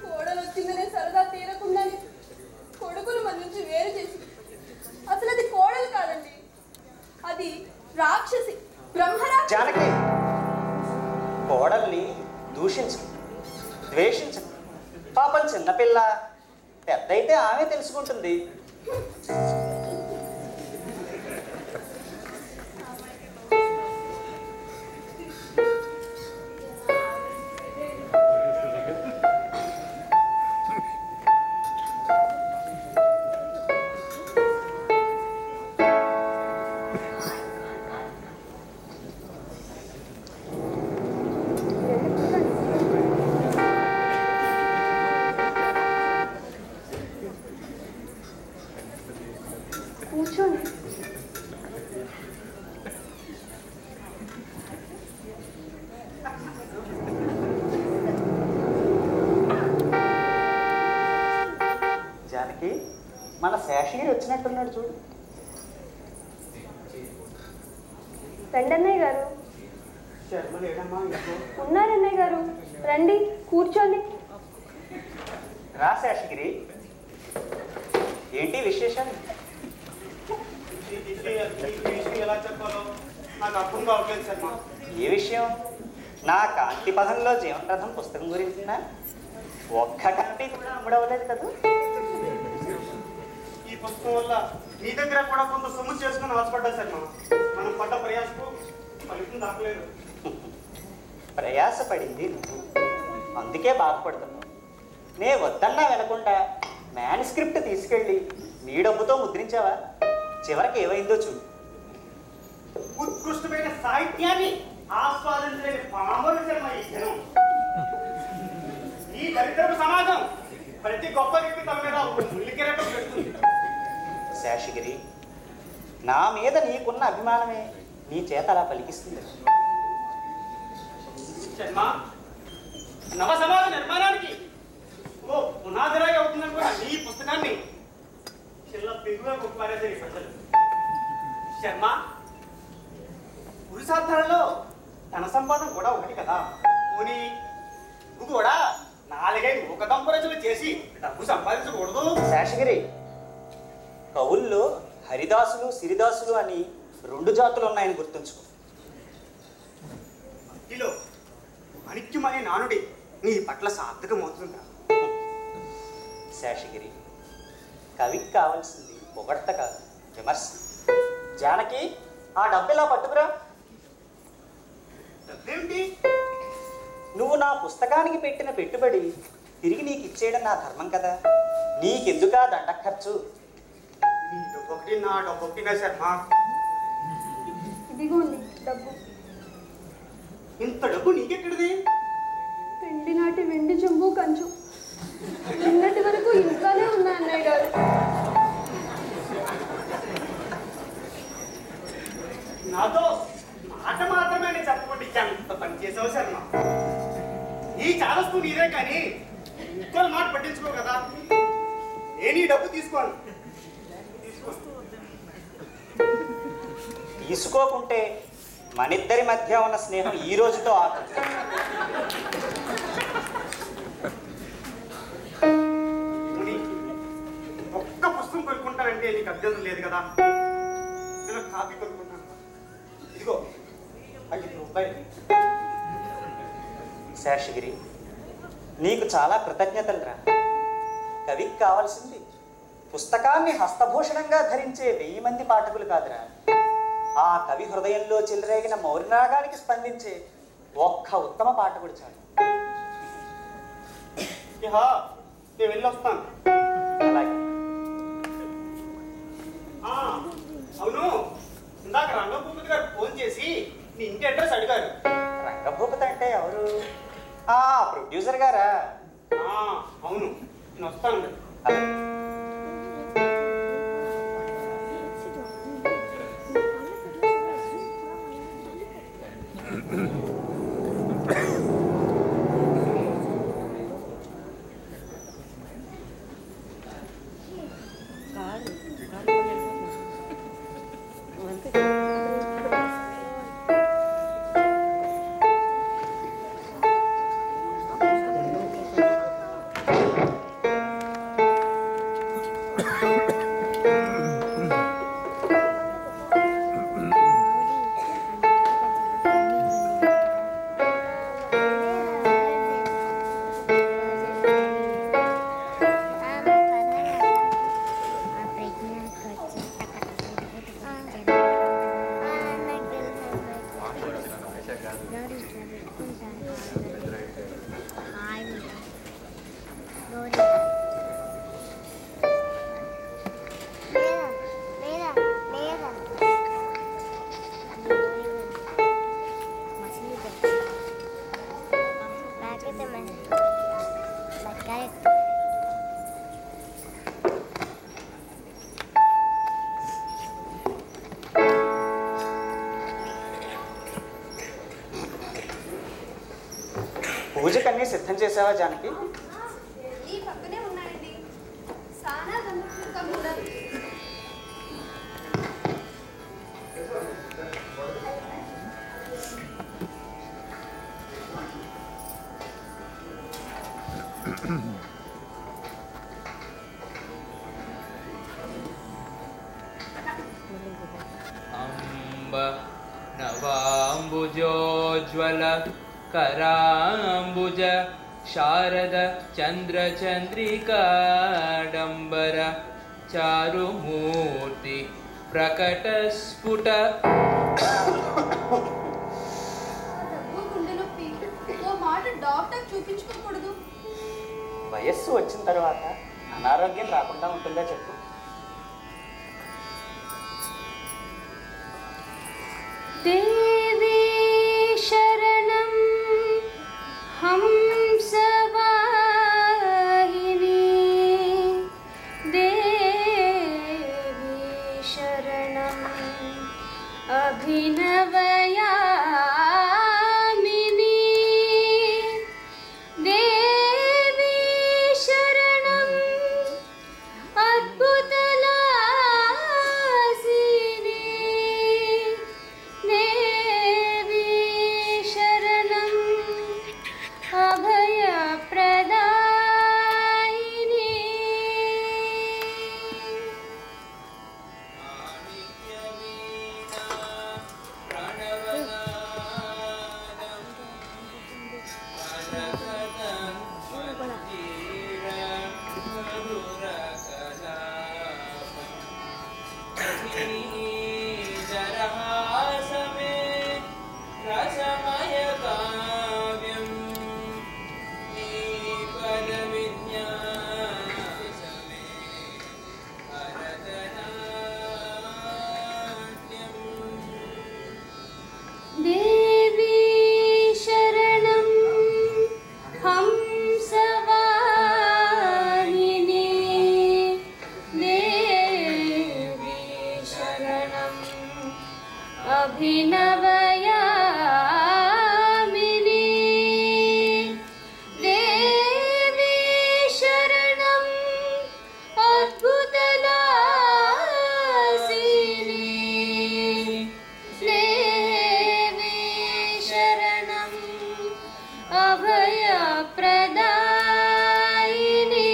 Speaker 5: కోడలు వచ్చిందనే సరదా తీరకుండానే కొడుకులు మన నుంచి వేరు చేసి, అసలు అది కోడలు కాదండి, అది రాక్షసి, బ్రహ్మరాక్షసి.
Speaker 4: జానకి, కోడల్ని దూషించు, ద్వేషించు. పాపం చిన్నపిల్ల, పెద్దయితే ఆమె తెలుసుకుంటుంది.
Speaker 5: కూర్చోండి.
Speaker 4: శేషగిరి వచ్చినట్టున్నాడు చూడు.
Speaker 5: రండి అన్నయ్య గారు.
Speaker 3: శర్మ లేడమ్మా ఇంట్లో.
Speaker 5: ఉన్నారు అన్నయ్య గారు, రండి కూర్చోండి.
Speaker 4: రా శేషగిరి, ఏంటి విశేషాలు?
Speaker 3: ఈ విషయం ఎలా చెప్పాలో నాకు అర్థం కావట్లేదు శర్మ.
Speaker 4: ఏ విషయం? నా కాంతి పదంలో జీవనరథం పుస్తకం గురించినా? ఒక్క కాపీ కూడా అమ్ముడవలేదు కదా.
Speaker 3: ఈ పుస్తకం వల్ల నీ దగ్గర కూడా కొంత సొమ్ము చేసుకుని ఆశపడ్డా శర్మ. మనం పడ్డ ప్రయాసకు ఫలితం దాకలేదు.
Speaker 4: ప్రయాసపడింది నువ్వు, అందుకే బాధపడుతున్నావు. నే వద్దన్నా వినకుండా మ్యాన్స్క్రిప్ట్ తీసుకెళ్ళి నీ డబ్బుతో ముద్రించావా? చివరికి ఏమైందో చూడు.
Speaker 3: ఉత్కృష్టమైన సాహిత్యాన్ని ఆస్వాదించలేని పామరు శర్మ ఈ జనం. ఈ దరిద్రపు సమాజం ప్రతి గొప్ప వ్యక్తి తన మీద ముల్లికిరటం పెడుతుంది.
Speaker 4: శేషగిరి, నా మీద నీకున్న అభిమానమే నీ చేత అలా పలికిస్తుంది.
Speaker 3: శర్మ, నవ సమాజ నిర్మాణానికి ఓ పునాదిరాయి అవుతుందనుకున్న ఈ పుస్తకాన్ని చిల్ల పెరుగుగా కొట్టుపారేసే ప్రజలు. శర్మ, పురుషార్థాలలో ధన సంపాదన కూడా ఒకటి కదా. పోనీ నువ్వు కూడా 4-5 ఒక దంపరచులు చేసి డబ్బు సంపాదించకూడదు.
Speaker 4: శేషగిరి, కవుల్లో హరిదాసులు సిరిదాసులు అని 2 జాతులు ఉన్నాయని గుర్తుంచుకో.
Speaker 3: భక్తిలో మాణిక్యమనే నానుడి నీ పట్ల సార్థకమవుతుందా?
Speaker 4: శేషగిరి, కవికి కావాల్సింది పొగడ్త కాదు, విమర్శ. జానకి, ఆ డబ్బు ఇలా పట్టుకురా.
Speaker 3: డబ్బేమిటి?
Speaker 4: నువ్వు నా పుస్తకానికి పెట్టిన పెట్టుబడి తిరిగి నీకు ఇచ్చేయడం నా ధర్మం కదా. నీకెందుకా దండ ఖర్చు?
Speaker 3: నీ డబ్బొకటి నా డబ్బొకటినా శర్మ?
Speaker 5: ఇదిగోండి డబ్బు.
Speaker 3: ఇంత డబ్బు నీకెక్కడిది?
Speaker 5: పెండి నాటి వెండి చెంబు కంచు నిన్నటి వరకు ఇంట్లోనే ఉన్నాయి అన్నయ్య గారు.
Speaker 3: నాతో మాట మాత్రమే నేను చెప్పకుండా ఎంత పని చేసావు శర్మ. ఈ చాలస్తూ నీదే కానీ ఇంకో మాట పట్టించుకో కదా. నేను ఈ డబ్బు తీసుకోను.
Speaker 4: తీసుకోకుంటే మనిద్దరి మధ్య ఉన్న స్నేహం ఈ రోజుతో ఆఖరు.
Speaker 3: ఒక్క పుస్తకం కొనుక్కుంటానంటే నీకు అభ్యంతరం లేదు కదా. నేను కాపీ కొనుక్కుంటాను. ఇదిగో 5 రూపాయలు.
Speaker 4: శేషగిరి, నీకు చాలా కృతజ్ఞతలు రా. కవికి కావాల్సింది పుస్తకాన్ని హస్తభూషణంగా ధరించే 1000 మంది పాఠకులు కాదురా, ఆ కవి హృదయంలో చెలరేగిన మౌర్యరాగానికి స్పందించే ఒక్క ఉత్తమ పాఠకుడు చాలు.
Speaker 3: నేను వెళ్ళొస్తాను.
Speaker 4: అలాగే.
Speaker 3: అవును, ఇందాక రంగభూపతి గారు ఫోన్ చేసి నీ ఇంటి అడ్రస్ అడిగారు.
Speaker 4: రంగభూపతి అంటే ఎవరు? ప్రొడ్యూసర్ గారా?
Speaker 3: అవును, నేను వస్తాను.
Speaker 4: అలాగే. పూజకన్నీ సిద్ధం చేసావా జానకి?
Speaker 5: ఈ పక్కనే ఉన్నాయండి. సానా గంధం
Speaker 7: నవాంబుజోజ్వల कराम्बुज शारद चन्द्रचन्द्रिकाडम्बर चारुमूर्ति प्रकटस्फुट
Speaker 5: డాక్టర్ చూపించుకోకూడదు.
Speaker 4: వయస్సు వచ్చిన తర్వాత అనారోగ్యం రాకుండా ఉంటుందా చెప్పు.
Speaker 5: దేవి శరణం హంసవాహిని, దేవి శరణం అభినవయామిని, దేవి శరణం అద్భుతలాసిని, దేవి శరణం అభయప్రదాయిని. దేవి శరణం హంసవాహిని, దేవి శరణం అభినవయామిని, దేవి శరణం అద్భుతలాసిని, దేవి శరణం అభయప్రదాయిని.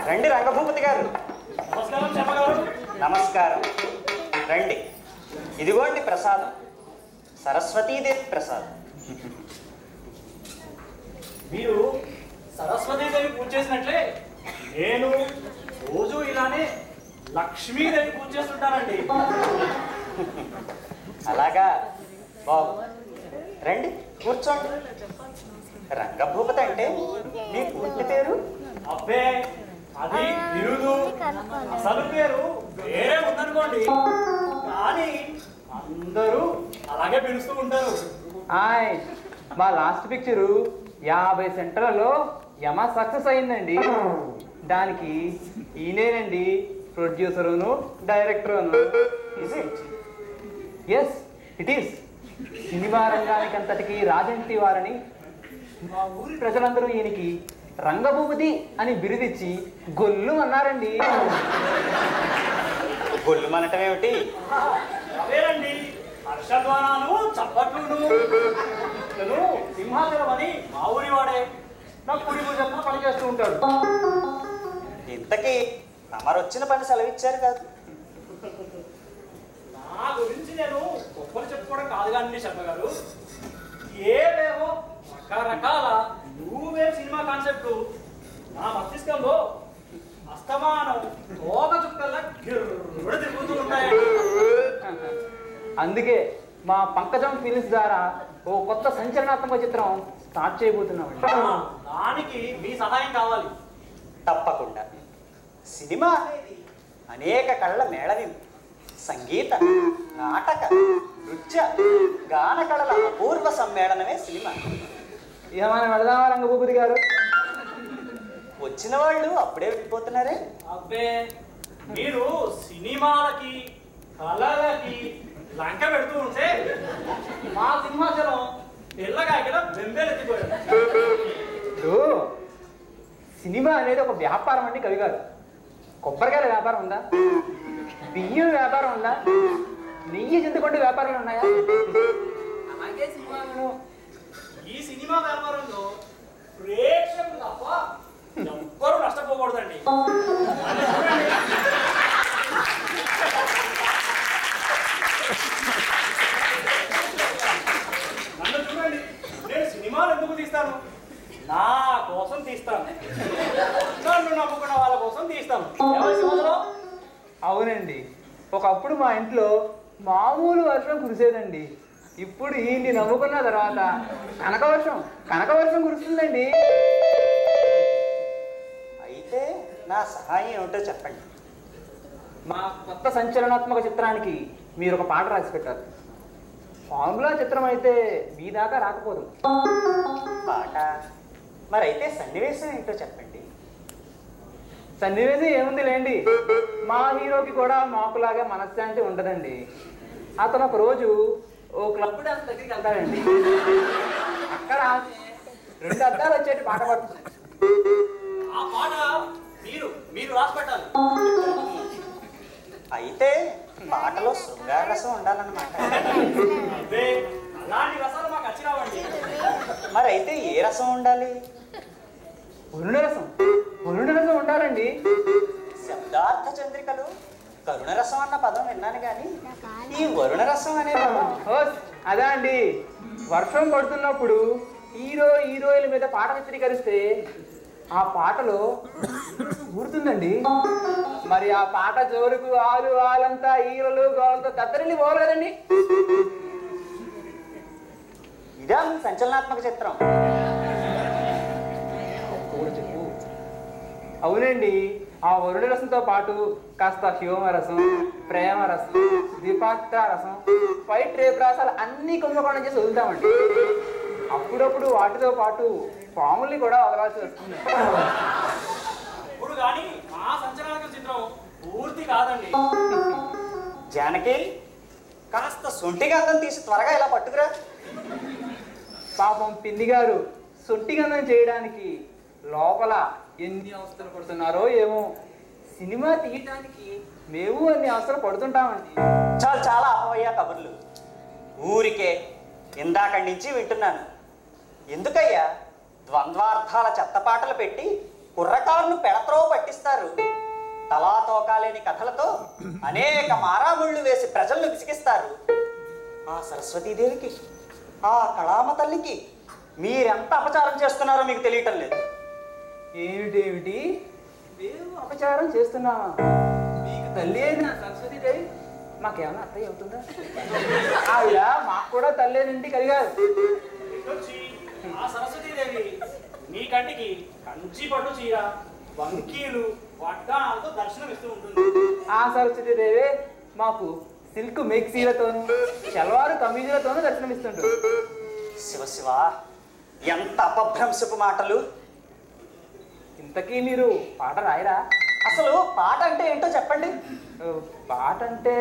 Speaker 4: రండి రంగభూపతి గారు.
Speaker 3: నమస్కారం చెప్పగలరు.
Speaker 4: నమస్కారం. రండి, ఇదిగోండి ప్రసాదం, సరస్వతీదేవి ప్రసాదం.
Speaker 3: మీరు సరస్వతీదేవి పూజ చేసినట్లే నేను రోజు ఇలానే లక్ష్మీదేవి పూజ చేస్తుంటానండి.
Speaker 4: అలాగా, బాబు రండి కూర్చోండి. రంగభూపతి అంటే మీ పూర్తి పేరు?
Speaker 3: అబ్బే, అది బిరుదు. అసలు పేరు వేరే ఉందనుకోండి, కానీ అందరూ అలాగే పిలుస్తూ ఉంటారు.
Speaker 2: ఆయ్, మా లాస్ట్ పిక్చరు 50 సెంటర్లలో యమ సక్సెస్ అయిందండి. దానికి ఈయనేనండి ప్రొడ్యూసరును డైరెక్టరును. Yes, it is. సినిమా రంగానికి అంతటికి రాజంటి వారని మా ఊరి ప్రజలందరూ ఈయనకి రంగభూపతి అని బిరుదిచ్చి గొల్లు అన్నారండి.
Speaker 4: గొల్లు మనటం ఏమిటి?
Speaker 3: అవేనండి హర్షధ్వానాలు, చప్పట్లును. ఇతను సింహాచలం అని మా ఊరి వాడే నాకు కుడి భుజంగా పనిచేస్తూ ఉంటాడు.
Speaker 4: ఇంతకీ తమరొచ్చిన పని సెలవిచ్చారు కాదు.
Speaker 3: నా గురించి నేను గొప్పలు చెప్పుకోవడం కాదు కానీ చెప్పగలరు, ఏవేవో రకరకాల నువ్వే సినిమా కాన్సెప్ట్లు నా మస్తిష్కంలో అస్తమానం తోక చుక్కల్లా గిర్రుడు తిరుగుతూ ఉంటాయండి.
Speaker 2: అందుకే మా పంకజం ఫిలిమ్స్ ద్వారా ఓ కొత్త సంచలనాత్మక చిత్రం స్టార్ట్ చేయబోతున్నామండి.
Speaker 3: దానికి మీ సహాయం కావాలి.
Speaker 4: తప్పకుండా. సినిమా అనేది అనేక కళ్ళ మేళవింపు. సంగీత, నాటక, నృత్య, గాన కళల అపూర్వ సమ్మేళనమే సినిమా.
Speaker 2: ఇక మనం వెళదామా రంగభూపతి గారు?
Speaker 4: వచ్చిన వాళ్ళు అప్పుడే వెళ్ళిపోతున్నారే.
Speaker 3: అబ్బే, మీరు సినిమాలకి కళలకి లంక పెడుతూ ఉంటే మా సింహాచలం తెల్లగా ఇక్కడ బెంబేలెత్తిపోయాడు.
Speaker 2: ఇప్పుడు సినిమా అనేది ఒక వ్యాపారం అండి కవి గారు. కొబ్బరికాయల వ్యాపారం ఉందా?
Speaker 9: బియ్యం వ్యాపారం ఉందా? నెయ్యి చింతపండు వ్యాపారాలు ఉన్నాయా? అలాగే సినిమాలను.
Speaker 3: ఈ సినిమా వ్యాపారంలో ప్రేక్షకులు తప్ప ఎవ్వరూ నష్టపోకూడదండి. నన్ను చూడండి, నేను సినిమాలు ఎందుకు తీస్తాను? నా కోసం తీస్తాను. నన్ను నమ్ముకున్న వాళ్ళ కోసం తీస్తాను. ఎవరి సినిమాలో?
Speaker 9: అవునండి, ఒకప్పుడు మా ఇంట్లో మామూలు వర్షం కురిసేదండి. ఇప్పుడు ఈయన్ని నమ్ముకున్న తర్వాత కనకవర్షం కురుస్తుందండి.
Speaker 4: అయితే నా సహాయం ఏమిటో చెప్పండి.
Speaker 9: మా కొత్త సంచలనాత్మక చిత్రానికి మీరు ఒక పాట రాసి పెట్టారు. ఫార్ములా చిత్రం అయితే మీ దాకా రాకపోదు.
Speaker 4: పాట మరైతే సన్నివేశం ఏంటో చెప్పండి.
Speaker 9: సన్నివేశం ఏముంది లేండి, మా హీరోకి కూడా మాకులాగే మనశ్శాంతి ఉండదండి. అతను ఒక రోజు ఓ క్లబ్ డాన్స్ దగ్గరికి వెళ్తాడండి. అక్కడ 2 అద్దాలు వచ్చేటి పాట పడుతుంది.
Speaker 3: ఆ పాట మీరు రాసి పెట్టాలి.
Speaker 4: అయితే పాటలో శృంగార రసం ఉండాలన్నమాట.
Speaker 3: అదే అలాంటి రసాలు మాకు వచ్చిరావండి.
Speaker 4: మరైతే ఏ రసం ఉండాలి?
Speaker 9: వరుణ రసం ఉండాలండి.
Speaker 4: శబ్దార్థ చంద్రికలు కరుణరసం అన్న పదం విన్నాను కానీ ఈ వరుణ రసం అనే పదం
Speaker 9: అదా అండి, వర్షం పడుతున్నప్పుడు హీరోయిన్ల మీద పాట చిత్రీకరిస్తే ఆ పాటలో ఊరుతుందండి. మరి ఆ పాట జోరుకు వాళ్ళంతా హీరోలు గోళ్ళతో దత్తరిల్లి పోవాలి కదండి.
Speaker 4: ఇదా సంచలనాత్మక చిత్రం.
Speaker 9: అవునండి, ఆ వరుణ రసంతో పాటు కాస్త హ్యూమరసం, ప్రేమ రసం, ద్విపాత్ర రసం, ఫైట్ రేపు రసాలు అన్నీ కుంభకోణం చేసి వదులుతామండి. అప్పుడప్పుడు వాటితో పాటు పాముల్ని కూడా వదలాల్సి వస్తుంది.
Speaker 3: ఇప్పుడు కానీ మా సంచలనాత్మక చిత్రం పూర్తి కాదండి.
Speaker 4: జానకి, కాస్త సొంటి గంధం తీసి త్వరగా ఇలా పట్టుకురా.
Speaker 9: పాపం పిన్ని గారు సొంటి గంధం చేయడానికి లోపల ఎన్ని అవస్థలు పడుతున్నారో ఏమో. సినిమా తీయటానికి మేము అన్ని అవస్థలు పడుతుంటామండి.
Speaker 4: చాలా అపవయ్యా కబుర్లు. ఊరికే ఇందాకడి నుంచి వింటున్నాను. ఎందుకయ్యా ద్వంద్వార్థాల చెత్తపాటలు పెట్టి కుర్రకారును పెడత్రోవ పట్టిస్తారు? తలా తోకాలేని కథలతో అనేక మారాముళ్ళు వేసి ప్రజలను విసిగిస్తారు. ఆ సరస్వతీదేవికి, ఆ కళామ తల్లికి మీరెంత అపచారం చేస్తున్నారో మీకు తెలియటం లేదు.
Speaker 9: ఏమిటేమిటి మేము అపచారం చేస్తున్నామా? మీకు తల్లి అయిన సరస్వతీదేవి మాకేమైనా అత్తయ్య అవుతుందా? ఆవిడ మాకు కూడా తల్లేనండి కలిగారు.
Speaker 3: ఆ సరస్వతీదేవి మీ కంటికి కంచి పట్టు చీర, వంకీలు, వడ్డాణాలతో దర్శనం ఇస్తూ ఉంటుంది.
Speaker 9: ఆ సరస్వతీదేవి మాకు సిల్క్ మెక్సీలతోనూ షల్వారు కమీజులతోనూ దర్శనమిస్తుంటారు.
Speaker 4: శివ శివ, ఎంత అపభ్రంశపు మాటలు.
Speaker 9: ఇంతకీ మీరు పాట రాయరా?
Speaker 4: అసలు పాట అంటే ఏంటో చెప్పండి.
Speaker 9: పాట అంటే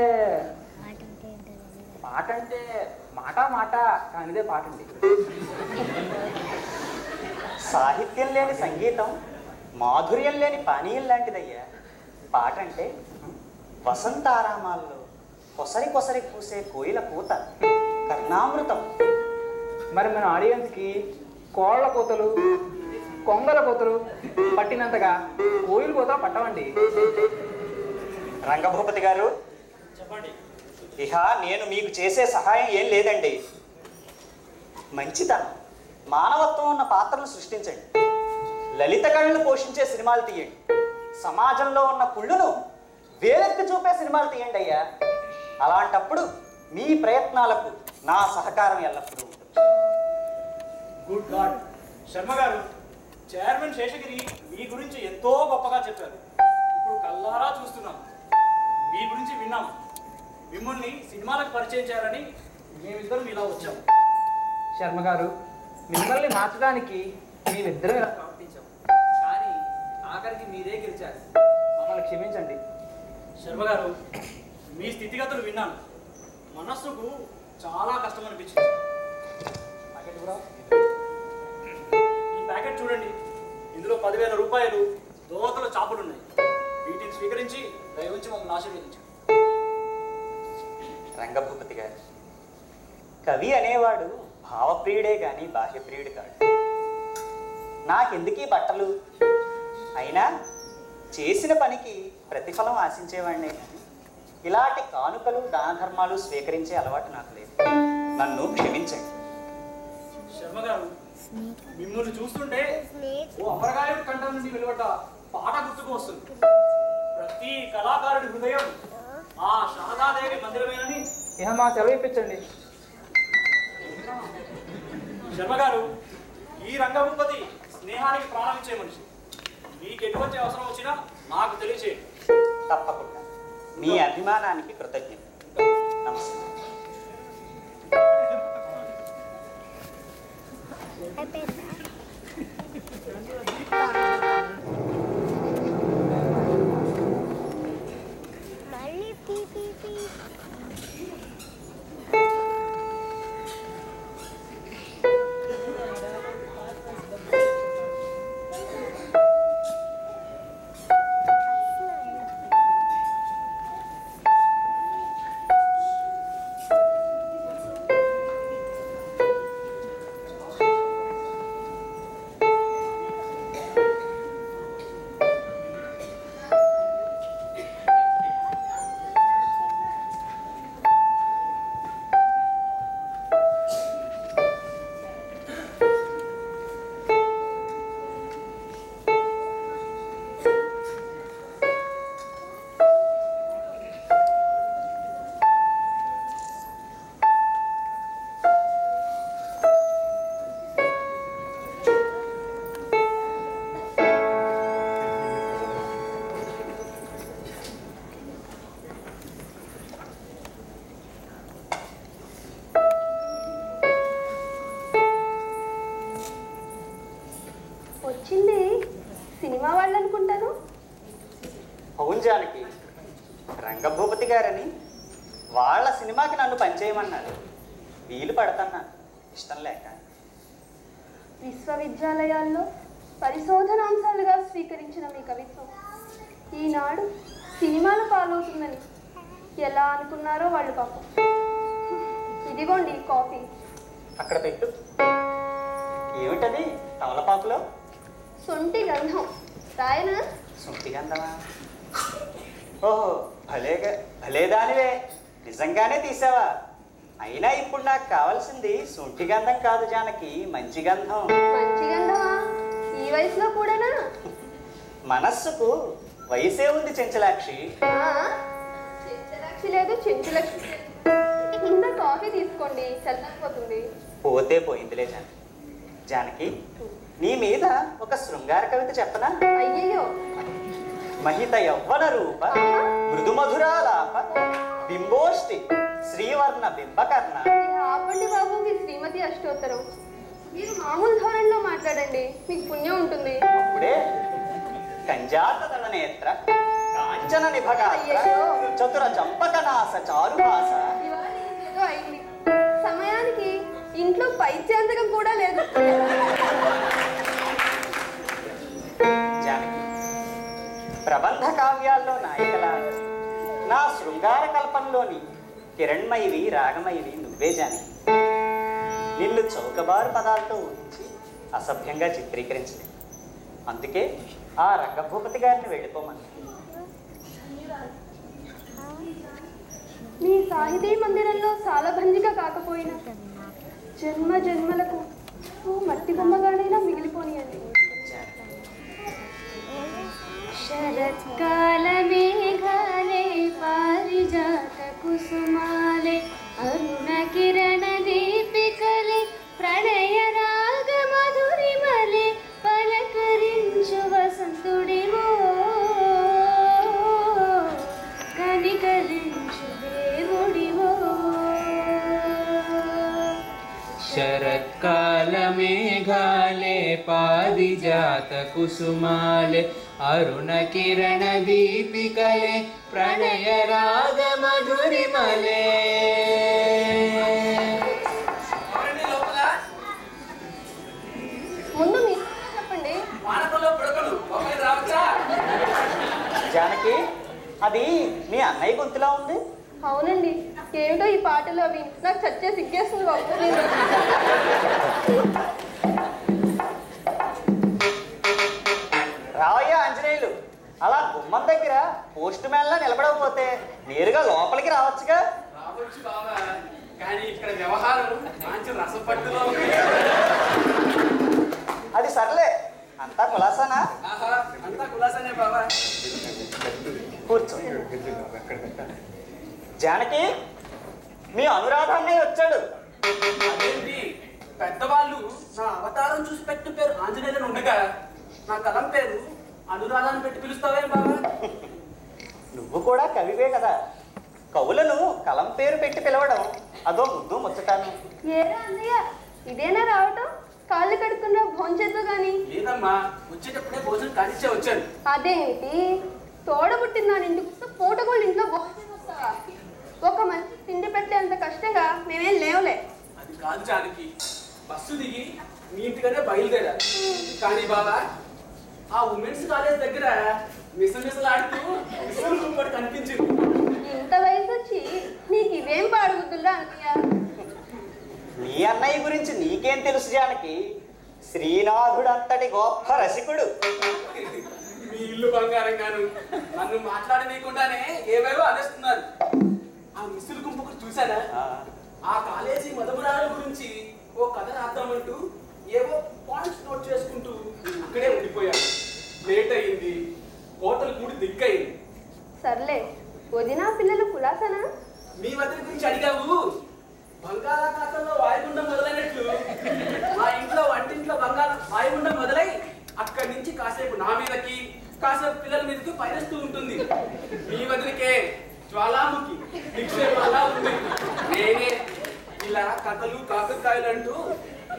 Speaker 9: మాట కానిదే పాట అండి.
Speaker 4: సాహిత్యం లేని సంగీతం, మాధుర్యం లేని పానీయం లాంటిదయ్యా పాట అంటే. వసంతారామాల్లో కొసరి పూసే కోయిల కూత కర్ణామృతం.
Speaker 9: మరి మన ఆడియన్స్కి కోళ్ళ కోతలు, కొంగల కోతలు పట్టినంతగా కోయిల కోతలు పట్టవండి.
Speaker 4: రంగభూపతి గారు
Speaker 3: చెప్పండి.
Speaker 4: ఇహ నేను మీకు చేసే సహాయం ఏం లేదండి. మంచితనం, మానవత్వం ఉన్న పాత్రలు సృష్టించండి. లలిత కళలను పోషించే సినిమాలు తీయండి. సమాజంలో ఉన్న కుళ్ళును వేలెత్తి చూపే సినిమాలు తీయండి అయ్యా. అలాంటప్పుడు మీ ప్రయత్నాలకు నా సహకారం ఎల్లప్పుడూ ఉంటుంది.
Speaker 3: Good God. శర్మ గారు, చైర్మన్ శేషగిరి మీ గురించి ఎంతో గొప్పగా చెప్పారు. ఇప్పుడు కల్లారా చూస్తున్నాం, మీ గురించి విన్నాం. మిమ్మల్ని సినిమాలకు పరిచయం చేయాలని మేమిద్దరం ఇలా వచ్చాం.
Speaker 9: శర్మ గారు, మిమ్మల్ని మార్చడానికి మేమిద్దరం ఇలా ప్రవర్తించాం, కానీ ఆఖరికి మీరే గెలిచారు. మమ్మల్ని క్షమించండి.
Speaker 3: శర్మ గారు, మీ స్థితిగతులు విన్నాను. మనస్సుకు చాలా కష్టం అనిపించింది. ఈ ప్యాకెట్ చూడండి, ఇందులో 10,000 రూపాయలు దోతల చాపులున్నాయి. వీటిని స్వీకరించి దయవుంచి మమ్మల్ని ఆశీర్వదించండి.
Speaker 4: రంగభూపతి గారు, కవి అనేవాడు భావప్రియుడే కానీ బాహ్యప్రియుడు కాడు. నాకెందుకీ బట్టలు, అయినా చేసిన పనికి ప్రతిఫలం ఆశించేవాడినే కానీ ఇలాంటి కానుకలు దాన ధర్మాలు స్వీకరించే అలవాటు నాకు లేదు. నన్ను క్షమించండి.
Speaker 3: శర్మగారు, మిమ్మల్ని చూస్తుంటే ఓ అమరగాయుడి కంఠం నుండి వెలువట పాట గుర్తుకు వస్తుంది. ప్రతి కళాకారుడి హృదయం ఆ శారదాదేవి మందిరమేనని.
Speaker 9: ఇక మా సెలవు ఇప్పించండి.
Speaker 3: శర్మగారు, ఈ రంగభూపతి స్నేహానికి ప్రారంభించే మనిషి. మీకు ఎటువంటి అవసరం వచ్చినా నాకు తెలియచేయండి.
Speaker 4: తప్పకుండా. మీ అభిమానానికి కృతజ్ఞత. నమస్కారం.
Speaker 5: వచ్చింది సినిమా వాళ్ళు అనుకుంటాను.
Speaker 4: అవును జానకి, రంగభూపతి గారని వాళ్ళ సినిమాకి నన్ను పనిచేయమన్నారు. వీలు పడతన్నాను, ఇష్టం లేక.
Speaker 5: విశ్వవిద్యాలయాల్లో పరిశోధనాంశాలుగా స్వీకరించిన మీ కవిత్వం ఈనాడు సినిమాలు పాలవుతుందని ఎలా అనుకున్నారో వాళ్ళు పాపం. ఇదిగోండి కాఫీ.
Speaker 4: అక్కడ పెట్టు. ఏమిటది తమలపాకులో?
Speaker 5: సొంటి గంధం. రాయనా?
Speaker 4: సొంటి గంధమా? ఓహో, భలేదానివే. నిజంగానే తీసావా? అయినా ఇప్పుడు నాకు కావాల్సింది సొంటి గంధం కాదు జానకి, మంచి గంధం.
Speaker 5: మంచి గంధమా? ఈ వయసులో కూడానా?
Speaker 4: మనస్సుకు వయసే ఉంది చెంచలాక్షి.
Speaker 5: చెంచలాక్షి లేదు, చెంచులక్షి లేదు. ఇంత కాఫీ తీసుకోండి, చల్లారిపోతుంది.
Speaker 4: పోతే పోయిందిలే జానకి. జానకి, నీ మీద ఒక శృంగార కవిత చెప్పనా?
Speaker 5: అయ్యయ్యో.
Speaker 4: మహిత యవ్వన రూప మృదుమధురాలాప బింబోష్టి శ్రీవర్ణ బింబకర్ణ.
Speaker 5: ఆపండి బాబు మీ శ్రీమతి అష్టోత్తరం. మీరు మామూలు ధోరణిలో మాట్లాడండి, మీకు పుణ్యం ఉంటుంది.
Speaker 4: అప్పుడే కంజాత దళ నేత్ర కాంచన నిభగాత్ర చతుర చంపకనాస చారుభాస.
Speaker 5: ఇవాళ ఏదో అయింది. సమయానికి ఇంట్లో పైత్యాంతకం కూడా లేదు.
Speaker 4: జానకి, ప్రబంధ కావ్యాల్లో నాయికలా నా శృంగార కల్పంలోని కిరణ్మయివి రాగమయివి నువ్వే జానకి. నిన్ను చౌకబారు పదాలతో ఊహించి అసభ్యంగా చిత్రీకరించలేదు. అందుకే ఆ రంగభూపతి గారిని వెళ్ళిపోమని.
Speaker 5: మీ సాహితీ మందిరంలో సాలభంజిక కాకపోయినా జన్మ జన్మలకు ఓ మట్టి బొమ్మగానైనా మిగిలిపోనియండి.
Speaker 10: శరత్కాల మేఘాలే పారిజాత కుసుమాలే అరుణ కిరణ దీపికలే ప్రణయ రాగ మధురిమలే పలకరించు వసంతుడివో కనికరించు దేవుడివో.
Speaker 7: శరత్కాల మేఘాలే పారిజాత కుసుమాలే అరుణ కిరణ దీపికలే ప్రణయ రాగ మధురిమలే.
Speaker 5: ముందు మీరు చెప్పండి.
Speaker 4: జానకి, అది మీ అన్నయ్య గొంతులా ఉంది.
Speaker 5: అవునండి, ఏమిటో ఈ పాటలు అవి నాకు చచ్చే సిగ్గేస్తుంది బాబు.
Speaker 4: రావయ్యా ఆంజనేయులు, అలా గుమ్మం దగ్గర పోస్ట్ మ్యాన్లా నిలబడకపోతే నేరుగా లోపలికి రావచ్చుగా.
Speaker 11: రావచ్చు బాబా, కానీ ఇక్కడ వ్యవహారం మంచి రసపట్టులో ఉంది.
Speaker 4: అది సర్లే, అంతా కులాసానా?
Speaker 11: అంతా కులాసానే బాబా.
Speaker 4: కూర్చో. జానకి, మీ అనురాధాన్నయ్య వచ్చాడు.
Speaker 11: అదేంటి, పెద్దవాళ్ళు నా అవతారం చూసి పెట్టిన పేరు ఆంజనేయులను ఉండగా నా కలం పేరు అనురాధాన్ని పెట్టి పిలుస్తావే బాబా?
Speaker 4: నువ్వు కూడా కవివే కదా, కవులను కలం పేరు పెట్టి పిలవడం అదో ముద్దు ముచ్చటాను.
Speaker 5: ఏరా అన్నయ్య, ఇదేనా రావటం? కాళ్ళు కడుక్కున్నా భోంచేద్దు గాని.
Speaker 11: లేదమ్మా, వచ్చేటప్పుడే భోజనం కానిచ్చే వచ్చాను.
Speaker 5: అదేంటి, తోడబుట్టిన ఇంటికి పూటగోళ్ళు ఇంట్లో భోజనం వస్తావా? ఒక మంచి తిండి పెట్టేంత కష్టంగా మేమేం లేవులే.
Speaker 11: అది కాదు జానకి, బస్సు దిగి మీ ఇంటికనే బయలుదేరా. కానీ బాబా, ఆ ఉమెన్స్ కాలేజ్ దగ్గర మిసమిసలాడుతూ స్కూల్ కుంపటి కనిపించింది.
Speaker 5: ఇంత వయసు వచ్చి నీకు ఇవేం పాడుగుద్దురా అన్నయ్య?
Speaker 4: మీ అన్నయ్య గురించి నీకేం తెలుసు జానకి? శ్రీనాథుడంతటి గొప్ప రసికుడు.
Speaker 11: మీ ఇల్లు బంగారం గాను నన్ను మాట్లాడనీయకుండానే ఏవేవో అనేస్తున్నారు. ఆ మిస్సుల గుంపుకు చూసారా? ఆ కాలేజీ మదపురాల గురించి ఓ కథ రాద్దామంటూ ఏవో పాయింట్స్ నోట్ చేసుకుంటూ అక్కడే ఉండిపోయాను. లేట్ అయింది, హోటల్ కూడి దిక్కయింది.
Speaker 5: సర్లే, వదినా పిల్లలు కులాసనా?
Speaker 11: మీ వదిన గురించి అడిగావు. బంగాళాఖాతంలో వాయుగుండం మొదలైనట్లు మా ఇంట్లో వంటింట్లో వాయుగుండం మొదలై అక్కడి నుంచి కాసేపు నా మీదకి కాసేపు పిల్లల మీదకి పయనిస్తూ ఉంటుంది. మీ వదిలికే జ్వాలాముఖి నిక్షేపం అలా ఉంది. నేనే ఇలా కథలు కాకరకాయలు అంటూ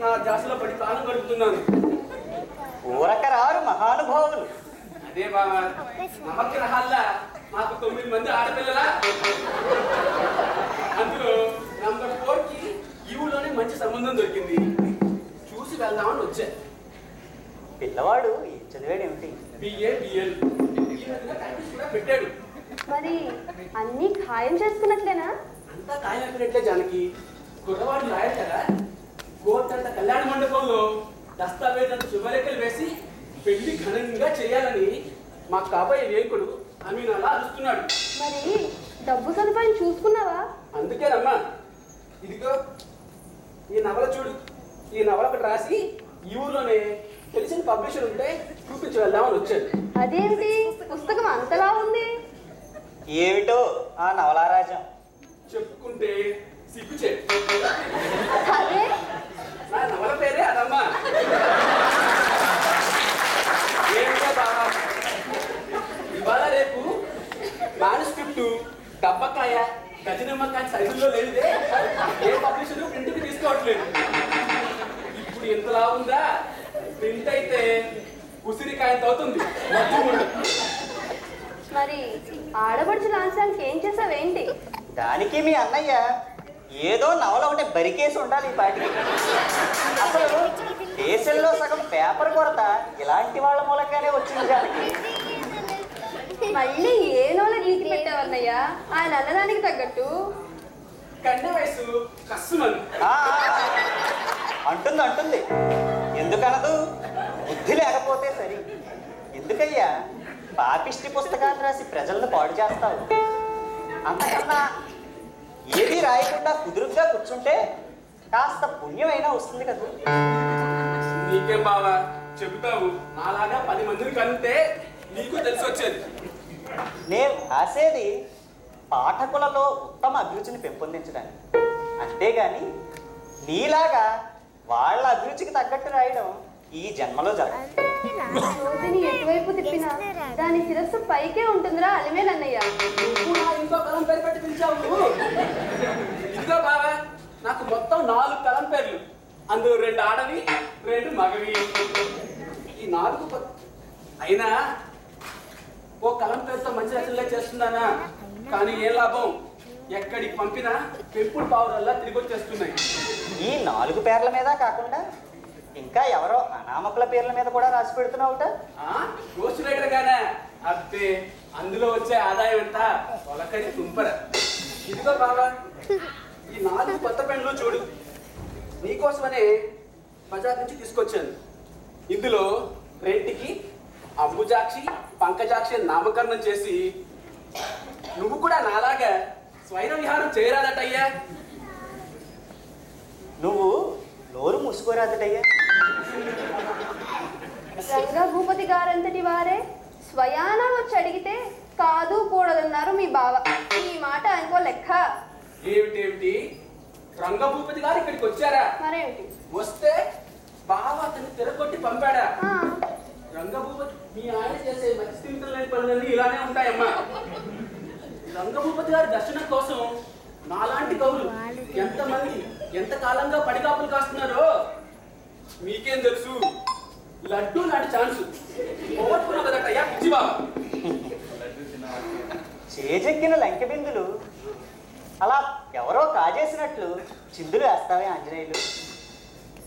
Speaker 11: నా జాసలో పడి కాలం గడుపుతున్నాను.
Speaker 4: ఊరకరారు మహానుభావులు.
Speaker 11: అదే బాబా, నవగ్రహాల్లా మాకు 9 మంది ఆడపిల్లలా. అందులో నంబర్ 4కి ఈ ఊళ్ళోనే మంచి సంబంధం దొరికింది. చూసి వెళ్దామని వచ్చా.
Speaker 4: పిల్లవాడు ఏం చదివాడు ఏమిటి?
Speaker 11: బిఏ బిఎల్ కూడా పెట్టాడు.
Speaker 5: మరి అన్నీ ఖాయం చేసుకున్నట్లేనా?
Speaker 11: అంతా ఖాయం అయిపోయినట్లే జానకి. కుర్రవాడు రాయాలి కదా, కోర్టు అంత కళ్యాణ మండపంలో దస్తావేజంత శుభలేఖలు వేసి పెళ్లి ఘనంగా చేయాలని మా కాబోయే వేకుడు అమీన్ అలా అరుస్తున్నాడు.
Speaker 5: మరి డబ్బు సదుపాయం చూసుకున్నావా?
Speaker 11: అందుకేనమ్మా, ఇదిగో ఈ నవల చూడు. ఈ నవల ఒకటి రాసి ఈ ఊర్లోనే తెలిసిన పబ్లిషర్ ఉంటే చూపించి వెళ్దామని వచ్చాడు.
Speaker 5: అదేంటి, పుస్తకం అంతలా ఉంది?
Speaker 4: ఏమిటో ఆ నవలారాజం
Speaker 11: చెప్పుకుంటే సిగ్గుచే.
Speaker 5: అదే
Speaker 11: నా నవల పేరే అదమ్మా. ఏమిటో బాబా, ఇవాళ రేపు మానుస్క్రిప్ట్ డబ్బకాయ గజనిమ్మకాయ సైజుల్లో లేనిదే ఏ పబ్లిషర్ ప్రింట్కి తీసుకోవట్లేదు. ఇప్పుడు ఇంతలా ఉందా, ప్రింట్ అయితే ఉసిరికాయంత అవుతుంది.
Speaker 5: మరి ఆడపడుచు లాంఛనానికి ఏం చేసావేంటి?
Speaker 4: దానికి మీ అన్నయ్య ఏదో నవల ఒకటి బరికేసి ఉండాలి ఈ పాటికి. అసలు దేశంలో సగం పేపర్ కొరత ఇలాంటి వాళ్ళ మూలంగానే వచ్చింది జానకి.
Speaker 5: మళ్ళీ ఏ నోల గీకి పెట్టావన్నయ్యా? ఆయన అన్నదానికి తగ్గట్టు
Speaker 11: కన్నె వయసు కస్సుమని
Speaker 4: అంటుంది. ఎందుకనదు? బుద్ధి లేకపోతే సరి. ఎందుకయ్యా పాపిష్టి పుస్తకాన్ని రాసి ప్రజలను పాడు చేస్తావు? అంతకన్నా ఏది రాయకుండా కుదురుగ్గా కూర్చుంటే కాస్త పుణ్యమైనా వస్తుంది కదా.
Speaker 11: నీకేం బావా చెబుతావు, నాలాగా 10 మందిని కంటే నీకు తెలిసి వచ్చేది.
Speaker 4: నేను రాసేది పాఠకులలో ఉత్తమ అభిరుచిని పెంపొందించడానికి, అంతేగాని నీలాగా వాళ్ళ అభిరుచికి తగ్గట్టు రాయడం ఈ జన్మలో జరగదు.
Speaker 5: రోజుని ఎటువైపు తిప్పినా దాని శిరస్సు పైకే ఉంటుందిరా అలిమేలన్నయ్య.
Speaker 11: ఇంకో కలం పేరు పెట్టి పిలిచావు. ఇదిగో బావా, నాకు మొత్తం 4 కలం పేర్లు. అందులో 2 ఆడవి 2 మగవి. ఈ 4 అయినా ఓ కలం పేరుతో మంచి రచనలే చేస్తున్నానా, కానీ ఏ లాభం? ఎక్కడికి పంపినా పెంపుడు పావురల్లా తిరిగి వచ్చేస్తున్నాయి.
Speaker 4: ఈ 4 పేర్ల మీద కాకుండా ఇంకా ఎవరో అనామకుల పేర్ల మీద కూడా రాసి పెడుతున్నావుట.
Speaker 11: గోస్ట్ రైటర్ గానే అబ్బే, అందులో వచ్చే ఆదాయం అంతా పొలకరి తుంపర. ఇదిగో బావా, ఈ 4 కొత్త పెన్నులు చూడు. నీకోసమనే బజార్ నుంచి తీసుకొచ్చాను. ఇందులో రెంటికి అంబుజాక్షి, పంకజాక్షి నామకరణం చేసి నువ్వు కూడా నాలాగా స్వైర విహారం చేయరాదటయ్యా.
Speaker 4: నువ్వు నోరు మూసుకోరాదటయ్యా.
Speaker 5: రంగభూపతి గారంతటి వారే స్వయాన వచ్చి అడిగితే కాదు కూడదన్నారు మీ బావ. ఈ మాట అనుకో లెక్క.
Speaker 11: ఏమిటేమిటి, రంగభూపతి గారు ఇక్కడికి వచ్చారా?
Speaker 5: మరేమిటి,
Speaker 11: వస్తే బావ అతన్ని తిరగొట్టి పంపాడా? రంగభూపతి మీ ఆయన చేసే మత్స్యమిత్రం లేని పనులన్నీ ఇలానే ఉంటాయమ్మా. రంగభూపతి గారి దర్శనం కోసం నాలాంటి కవులు ఎంతమంది ఎంత కాలంగా పడిగాపులు కాస్తున్నారో మీకేం తెలుసు. లడ్డూ లాంటి ఛాన్స్ పోగొట్టుకున్నావు కదటయ్యా పిచ్చి బాబా.
Speaker 4: చేజెక్కిన లంకె బిందులు అలా ఎవరో కాజేసినట్లు చిందులు వేస్తావే ఆంజనేయులు.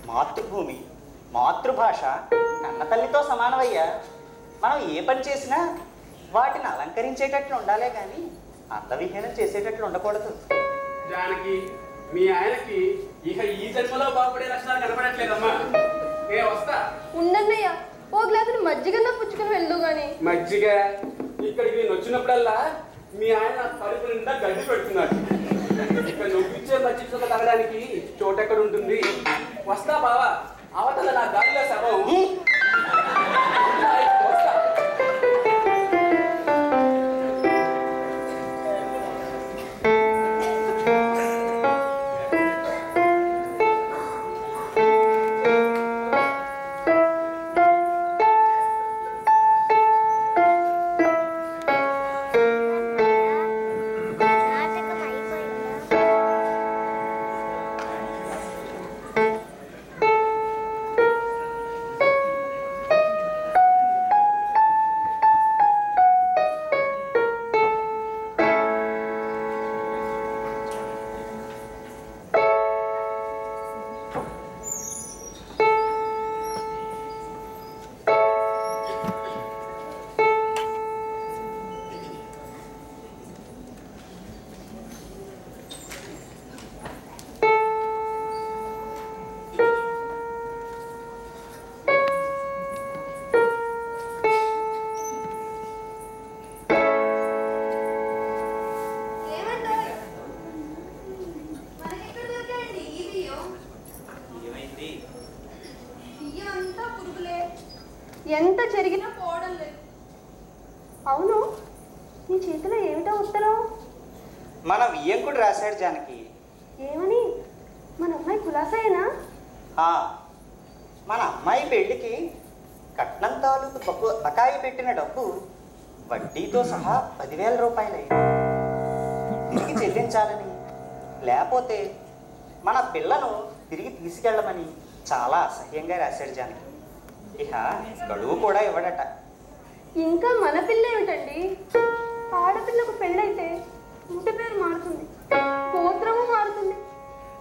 Speaker 4: మాతృభూమి, మాతృభాష కన్నతల్లితో సమానమయ్యా. మనం ఏ పని చేసినా వాటిని అలంకరించేటట్లు ఉండాలే కానీ అందవిహీనం చేసేటట్లు ఉండకూడదు.
Speaker 11: జానకి, మీ ఆయనకి ఇక ఈ జన్మలో బాగుపడే లక్షణాలు కనపడట్లేదమ్మా. నేను వస్తా.
Speaker 5: ఉండన్నయ్యా, ఓ గ్లాసులు మజ్జిగన్నా పుచ్చుకొని వెళ్ళు గాని.
Speaker 11: మజ్జిగ ఇక్కడికి నేను వచ్చినప్పుడల్లా మీ ఆయన కడుపు నిండా గడ్డి పెడుతున్నాడు. ఇక్కడ నొప్పించే మజ్జిగ తాగడానికి చోటెక్కడ ఉంటుంది. వస్తా బావా, అవతల నా గాలిలో సగం. వస్తా.
Speaker 5: ఎంత చెరిగినా పోవడం లేదు. అవును, నీ చేతిలో ఏమిటో ఉత్తరం?
Speaker 4: మన వియ్యంకుడు రాశాడు జానకి.
Speaker 5: ఏమని? మన అమ్మాయి కులాసైనా?
Speaker 4: మన అమ్మాయి పెళ్లికి కట్నం తాలూకు బకాయి పెట్టిన డబ్బు వడ్డీతో సహా 10,000 రూపాయలైంది. తిరిగి చెల్లించాలని, లేకపోతే మన పిల్లను తిరిగి తీసుకెళ్ళమని చాలా అసహ్యంగా రాశాడు జానకి. ఇక గడువు కూడా ఇవ్వడట.
Speaker 5: ఇంకా మన పిల్ల ఏమిటండి? ఆడపిల్లకు పెళ్ళైతే ఇంటి పేరు మారుతుంది, గోత్రము మారుతుంది.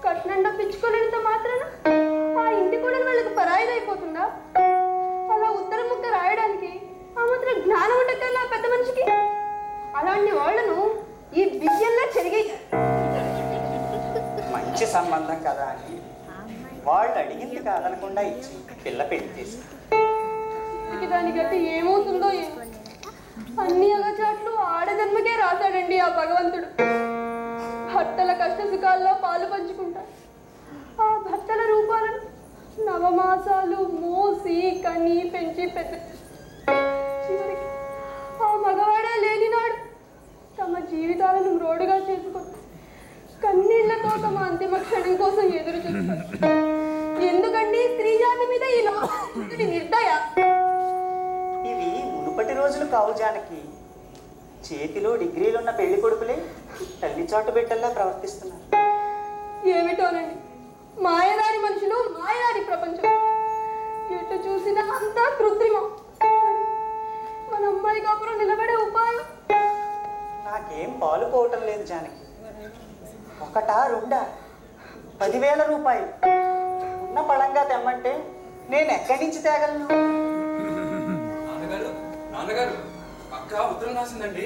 Speaker 5: కట్నం డబ్బిచ్చుకోలేనంత మాత్రాన ఆ ఇంటి కూడా వాళ్ళకి పరాయిదైపోతుందా? అలా ఉత్తరం ముక్క రాయడానికి ఆ మాత్రం జ్ఞానం ఉండటల్లా పెద్ద మనిషికి. అలాంటి వాళ్ళను ఈ విద్యల్లో చెరిగేయాలి.
Speaker 4: మంచి సంబంధం కదా అని వాళ్ళు అడిగింది కాదనకుండా ఇచ్చి పిల్ల పెళ్లి చేసి
Speaker 5: దాని గట్టి ఏమవుతుందో ఏమో. అన్ని అగచాట్లు ఆడజన్మకే రాశాడండి ఆ భగవంతుడు. భర్తల కష్ట సుఖాల్లో పాలు పంచుకుంటారు. ఆ భర్తల రూపాలను నవమాసాలు మోసి కని పెంచి పెద్ద చివరికి ఆ మగవాడే లేనినాడు తమ జీవితాలను మ్రోడుగా చేసుకొని కన్నీళ్లతో తమ అంతిమ క్షణం కోసం ఎదురు చూస్తారు. ఎందుకండి స్త్రీ జాతి మీద ఈ నిర్దయ?
Speaker 4: ఇవి మునుపటి రోజులు కావు జానకి. చేతిలో డిగ్రీలున్న పెళ్లి కొడుకులే తల్లి చాటు బిడ్డల్లా ప్రవర్తిస్తున్నారు.
Speaker 5: ఏమిటోనండి, మాయదారి మనుషులు, మాయదారి ప్రపంచం. ఎటు చూసినా అంతా కృత్రిమం. మన అమ్మాయి కాపురం నిలబడే ఉపాయం
Speaker 4: నాకేం పాలు పోవటం లేదు జానకి. ఒకటా రెండా 10,000 రూపాయలు ఉన్న పళంగా తెమ్మంటే నేను ఎక్కడి నుంచి తేగలను?
Speaker 8: నాన్నగారు, అక్క ఉత్తరం రాసిందండి.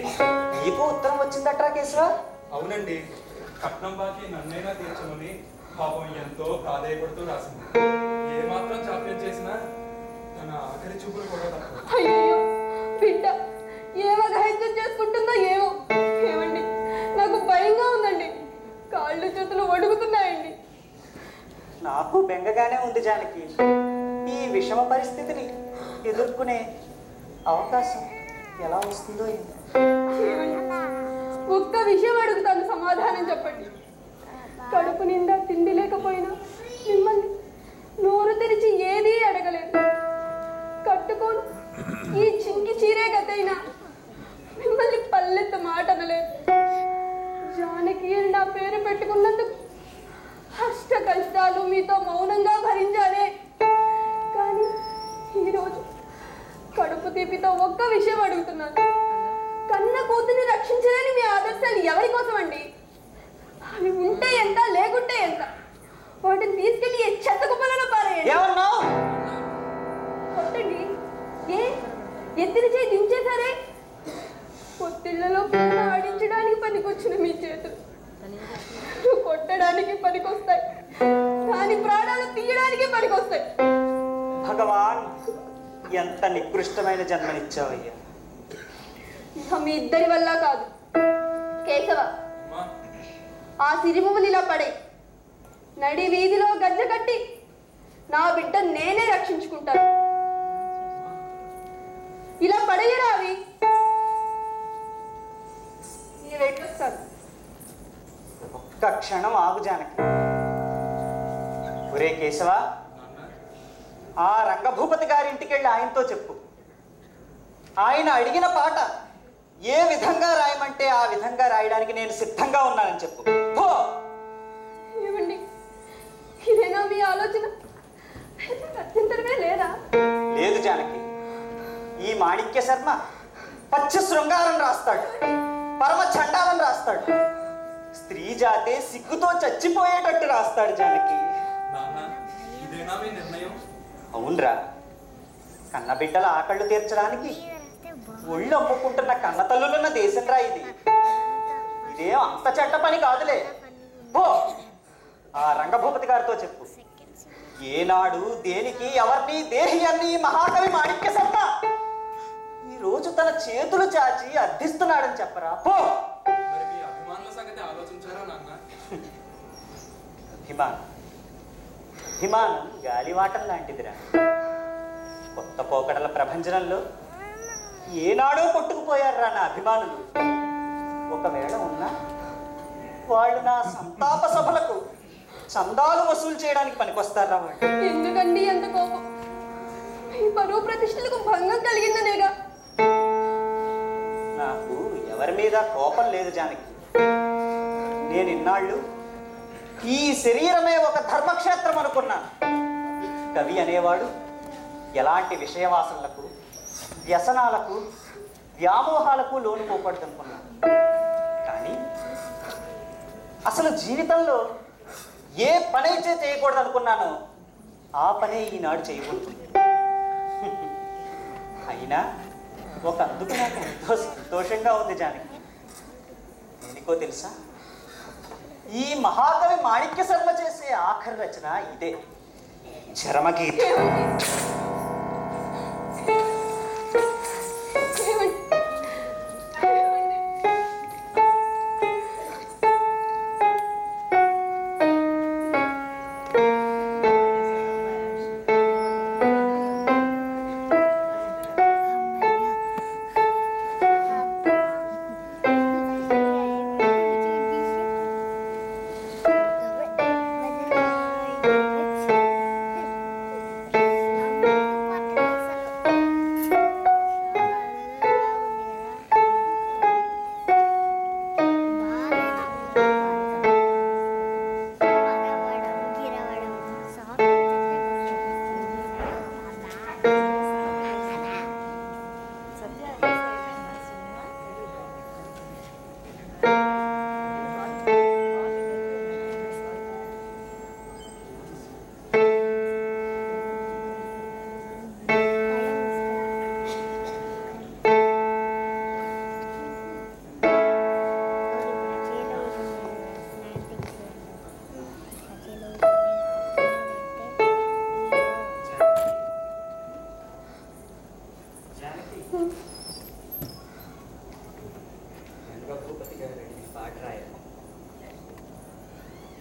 Speaker 4: నీకు ఉత్తరం వచ్చిందట్రా కేశవ?
Speaker 8: అవునండి, కట్నం బాకి నన్నైనా తీర్చమని పాపం ఎంతో ప్రాధాయపడుతూ రాసింది. ఏ మాత్రం చాప్యం చేసినా తన ఆఖరి చూపులు కూడా తప్పదు.
Speaker 5: అయ్యో బిడ్డ ఏమో గహిత్యం చేసుకుంటుందో ఏమో. ఏమండి నాకు భయంగా ఉందండి, కాళ్ళు చేతులు వణుకుతున్నాయండి.
Speaker 4: నాకు బెంగగానే ఉంది జానకి. ఈ విషమ పరిస్థితిని ఎదుర్కొనే అవకాశం ఎలా వస్తుందో ఏమో.
Speaker 5: ఒక్క విషయం అడుగుతాను, సమాధానం చెప్పండి. కడుపు నిండా తిండి లేకపోయినా మిమ్మల్ని నోరు తెరిచి ఏదీ అడగలేదు. కట్టుకోను ఈ చింకి చీరే గతైనా మిమ్మల్ని పల్లెత్త మాట అనలేదు. జానకి అని నా పేరు పెట్టుకున్నందుకు అష్ట కష్టాలు మీతో మౌనంగా భరించాలే. కానీ ఈరోజు కడుపు తీపితో ఒక్క విషయం అడుగుతున్నాను. కన్న కూతుని రక్షించలేని మీ ఆదర్శాలు ఎవరి కోసం అండి? అవి ఉంటే ఎంత, లేకుంటే ఎంత? వాటిని తీసుకెళ్లి ఏ చెత్త కుప్పలలో పారేయండి. కొట్టండి. ఏ ఎత్తిన చేయి దించేశారే? పొత్తిళ్లలో పూల ఆడించడానికి పనికొచ్చిన మీ చేతులు కొట్టడానికి పనికొస్తాయి, దాని ప్రాణాలు తీయడానికి పనికొస్తాయి.
Speaker 4: భగవాన్, ఎంత నికృష్టమైన జన్మనిచ్చావయ్యా.
Speaker 5: మీ ఇద్దరి వల్ల కాదు. కేశవ, ఆ సిరిములు ఇలా పడే నడి వీధిలో గజ్జ కట్టి నా బిడ్డ నేనే రక్షించుకుంటాను. ఇలా పడేయరా అవి. నేను వెళ్ళొస్తాను.
Speaker 4: ఒక్క క్షణం ఆగు జానకి. ఒరే కేశవ, ఆ రంగభూపతి గారి ఇంటికి వెళ్ళి ఆయనతో చెప్పు. ఆయన అడిగిన పాట ఏ విధంగా రాయమంటే ఆ విధంగా రాయడానికి నేను సిద్ధంగా ఉన్నానని చెప్పు.
Speaker 5: ఏమండి, ఇదేనా మీ ఆలోచన? అత్యంతరమే లేదా?
Speaker 4: లేదు జానకి. ఈ మాణిక్య శర్మ పచ్చ శృంగారం రాస్తాడు, పరమ చండాలం రాస్తాడు, స్త్రీ జాతే సిగ్గుతో చచ్చిపోయేటట్టు రాస్తాడు జానకి.
Speaker 8: ఇదేనా మీ నిర్ణయం?
Speaker 4: అవునరా, కన్నబిడ్డల ఆకళ్ళు తీర్చడానికి ఒళ్ళు అమ్ముకుంటున్న కన్న తల్లులున్న దేశం రా ఇది. ఇదేం అంత చెడ్డ పని కాదులే. పో, ఆ రంగభూపతి గారితో చెప్పు. ఏనాడు దేనికి ఎవరిని దేహి అన్ని మహాకవి మాణిక్య శర్మ ఈ రోజు తన చేతులు చాచి అర్థిస్తున్నాడని చెప్పరా. పో.
Speaker 8: మరి మీ అభిమానుల సంగతి ఆలోచించారా నాన్న?
Speaker 4: అభిమానం గాలివాటం లాంటిదిరా. కొత్త పోకడల ప్రభంజనంలో ఏనాడో కొట్టుకుపోయారా నా అభిమానులు. ఒకవేళ ఉన్నా వాళ్ళు నా సంతాప సభలకు చందాలు వసూలు చేయడానికి పనికొస్తారా వాళ్ళు?
Speaker 5: ఎందుకండి ఎంత కోపం? మీ పరువు ప్రతిష్టలకు భంగం కలిగిందనేగా.
Speaker 4: నాకు ఎవరి మీద కోపం లేదు జానకి. నేను ఇన్నాళ్ళు ఈ శరీరమే ఒక ధర్మక్షేత్రం అనుకున్నాను. కవి అనేవాడు ఎలాంటి విషయవాసనలకు, వ్యసనాలకు, వ్యామోహాలకు లోనుకోకూడదు అనుకున్నాను. కానీ అసలు జీవితంలో ఏ పనైతే చేయకూడదు అనుకున్నానో ఆ పనే ఈనాడు చేయకూడదు. అయినా ఒక అందుకు నాకు ఎంతో సంతోషంగా ఉంది జానకి. ఎందుకో తెలుసా? ఈ మహాకవి మాణిక్య శర్మ చేసే ఆఖరి రచన ఇదే, చరమగీత.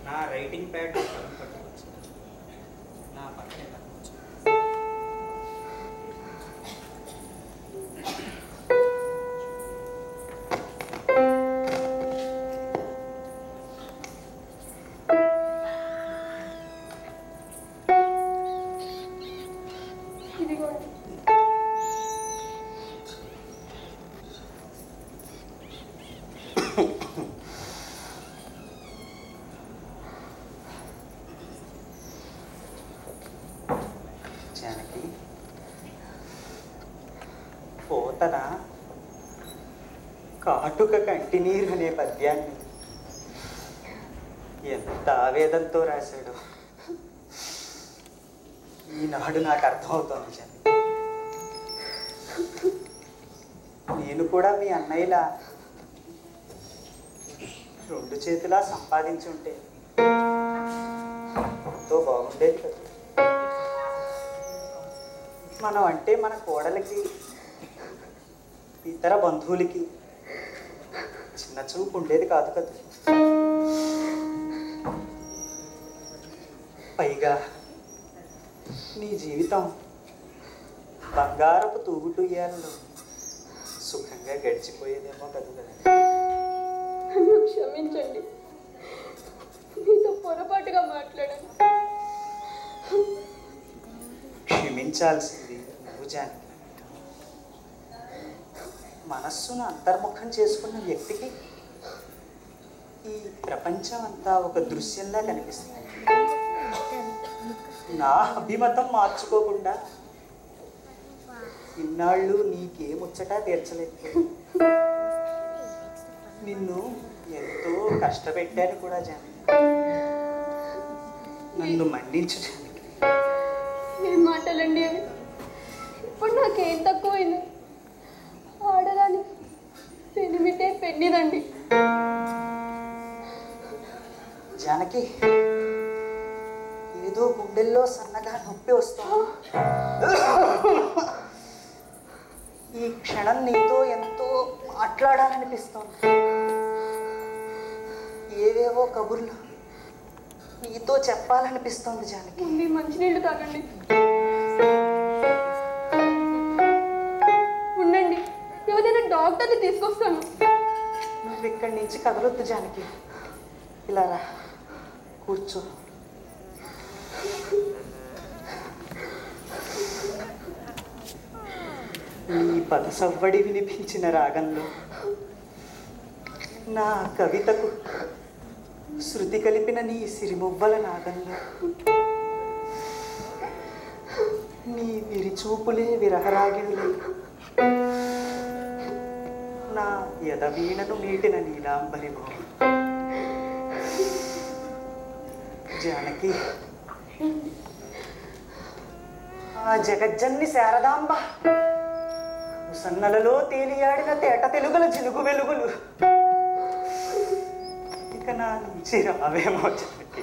Speaker 4: నా రైటింగ్ ప్యాడ్ పట్టుకోవచ్చు. నా పక్కనే పట్టుకోవచ్చు.
Speaker 5: ఇదిగోండి.
Speaker 4: జానకి, పోతన కాటుక కంటినీరు అనే పద్యాన్ని ఎంత ఆవేదంతో రాశాడు ఈనాడు నాకు అర్థమవుతోంది జానకి. నేను కూడా మీ అన్నయ్యలా 2 చేతులా సంపాదించి ఉంటే ఎంతో బాగుండేది కదా. మనం అంటే మన కోడలికి, ఇతర బంధువులకి చిన్న చూపు ఉండేది కాదు కదా. పైగా నీ జీవితం బంగారపు తూగుటుయ్యాలలో సుఖంగా గడిచిపోయేదేమో కదా.
Speaker 5: నన్ను క్షమించండి, మీతో పొరపాటుగా మాట్లాడాను.
Speaker 4: క్షమించాల్సింది నువ్వు జానకి. మనస్సును అంతర్ముఖం చేసుకున్న వ్యక్తికి ఈ ప్రపంచం అంతా ఒక దృశ్యంలా కనిపిస్తుంది. నా అభిమతం మార్చుకోకుండా ఇన్నాళ్ళు నీకే ముచ్చటా తీర్చలేదు. నిన్ను ఎంతో కష్టపెట్టాను కూడా జానకి. నన్ను మన్నించు జానకి.
Speaker 5: ఏం మాటలండి అవి? ఇప్పుడు నాకేం తక్కువైంది? ఆడదానికి పెనిమిటే పెన్నిదండి.
Speaker 4: జానకి, ఏదో గుండెల్లో సన్నగా నొప్పి వస్తుంది. ఈ క్షణం నీతో ఎంతో మాట్లాడాలనిపిస్తోంది. ఏవేవో కబుర్లు నీతో చెప్పాలనిపిస్తోంది జానకి.
Speaker 5: మీ మంచినీళ్ళు తాగండి. ఉండండి, ఎవరైనా డాక్టర్ని తీసుకొస్తాను.
Speaker 4: నువ్వు ఇక్కడి నుంచి కదలొద్దు జానకి. ఇలా రా, కూర్చో. నీ పదసవ్వడి వినిపించిన రాగంలో నా కవితకు శృతి కలిపిన నీ సిరిమువ్వల నాదంలో నీ విరిచూపులే విరహరాగిణులే నా యదవీణను మీటిన నీలాంబరి భూమి. జానకి, ఆ జగజ్జన్ని శారదాంబ సన్నలలో తేలియాడిన తేట తెలుగుల జిలుగు వెలుగులు ఇక నా నుంచి రావేమో జానకి.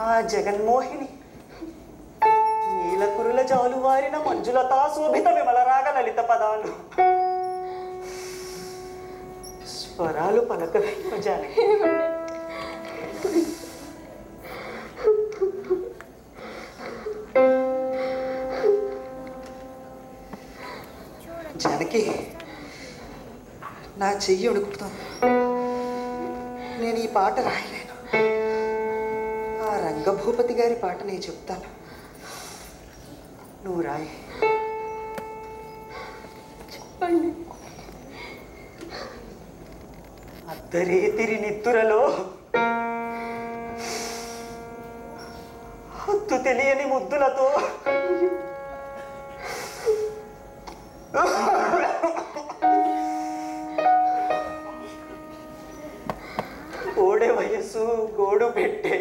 Speaker 4: ఆ జగన్మోహిని నీలకురుల జాలువారిన మంజులతా శోభిత విమలరాగ లలిత పదాలు స్వరాలు పలకవేమో జానకి. జానకి, నా చెయ్యి ఉడుకుతాను. నేను ఈ పాట రాయలేను. ఆ రంగభూపతి గారి పాట నేను చెప్తాను, నువ్వు రాయి.
Speaker 5: చెప్పండి.
Speaker 4: అద్దరేతిరి నిత్తురలో హద్దు తెలియని ముద్దులతో కోడె వయసు గోడు పెట్టే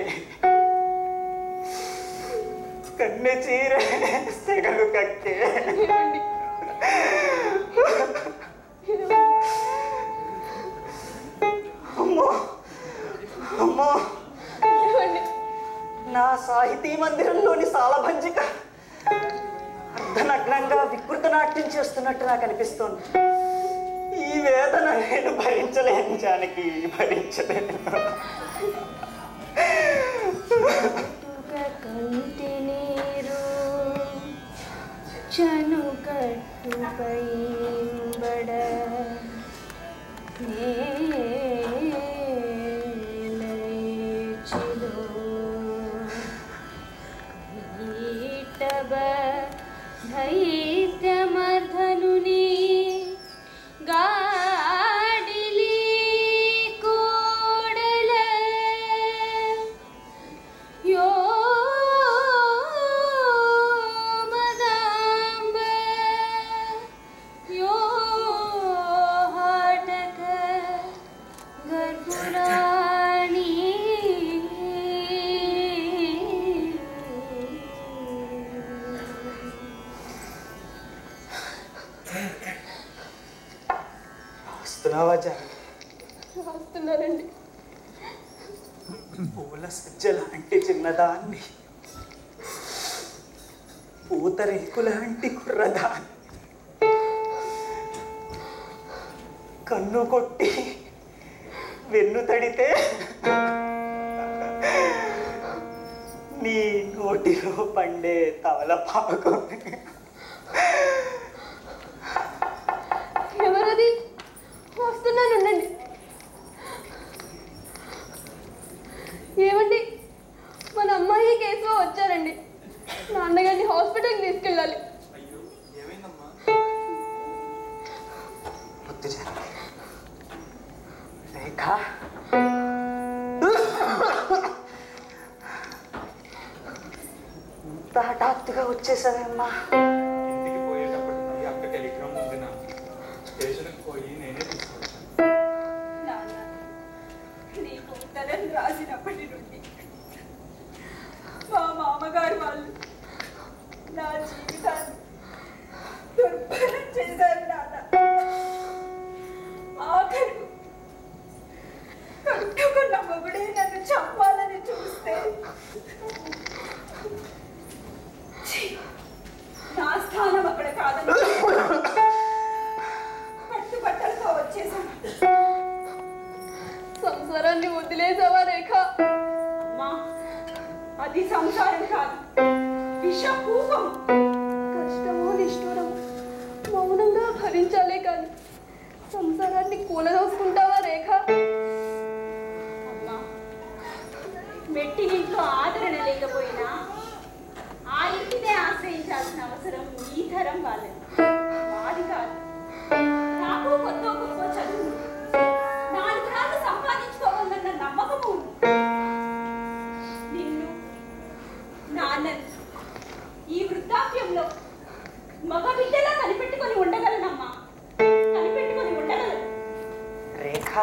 Speaker 4: కన్నె చీర సెగలు కక్కే అమ్మో అమ్మో, నా సాహితీ మందిరంలోని సాలభంజిక అర్ధనగ్నంగా వికృత నాట్యం చేస్తున్నట్టు నాకు అనిపిస్తోంది. ఈ వేదన భరించలేను జానకి, భరించలేను.
Speaker 10: కంటి నీరు చనుకట్టుపై బడ నేలచిలో ఈటబ దైత్యమర్ధనుని గాడిలి కోడల యో మదాంబ యో హాటక గర్భురాణి
Speaker 4: వస్తున్నావా జానకి?
Speaker 5: వస్తున్నానండి.
Speaker 4: పూల సజ్జలాంటి చిన్నదాన్ని, పూతరేకులాంటి కుర్రదాన్ని, కన్ను కొట్టి వెన్ను తడితే నీ నోటిలో పండే తవలపాకు.
Speaker 5: ఎవరది? వస్తున్నాను, ఉండండి. ఏమండి, మన అమ్మాయి కేసులో వచ్చారండి. నాన్నగారిని హాస్పిటల్కి తీసుకెళ్ళాలి.
Speaker 8: అయ్యో ఏమైందమ్మా?
Speaker 4: వద్దు జానకి. రేఖ, ఇంత హఠాత్తుగా వచ్చేసావమ్మా.
Speaker 8: ఇంటికి పోయేటప్పటికి అక్క టెలిగ్రామ్ ఉంది నా స్టేషన్కి పోయి నేనే తీసుకొచ్చాను.
Speaker 6: నీకు ఉత్తరం రాసినప్పటి నుండి మా మామగారు వాళ్ళు నా జీవితాన్ని దుర్భరం చేశారు నాన్న. ఆఖరు కట్టుకున్న మొగుడే నన్ను చంపాలని చూస్తే ఛీ, నా స్థానం అక్కడ కాదని కట్టుబట్టలతో వచ్చేసాను.
Speaker 5: సంసారాన్ని వదిలేసావా రేఖ?
Speaker 6: అమ్మా, అది సంసారం కాదు, విషపూపం.
Speaker 5: కష్టమో నిష్ఠూరమో మౌనంగా భరించాలే కానీ సంసారాన్ని కూలదోసుకుంటావా రేఖ?
Speaker 6: అమ్మా, మెట్టినింట్లో ఆదరణ లేకపోయినా ఆ ఇంటినే ఆశ్రయించాల్సిన అవసరం ఈ తరం వాళ్ళది, వాడి కాదు. నాకు కొత్త గొప్ప చదువు, 4 రాళ్ళు సంపాదించుకోవాలన్న నమ్మకము ఉంది. నిన్ను నాన్నని ఈ వృద్ధాప్యంలో మగ బిడ్డలా కనిపెట్టుకొని ఉండగలనమ్మా, కనిపెట్టుకొని ఉండగలను.
Speaker 4: రేఖ,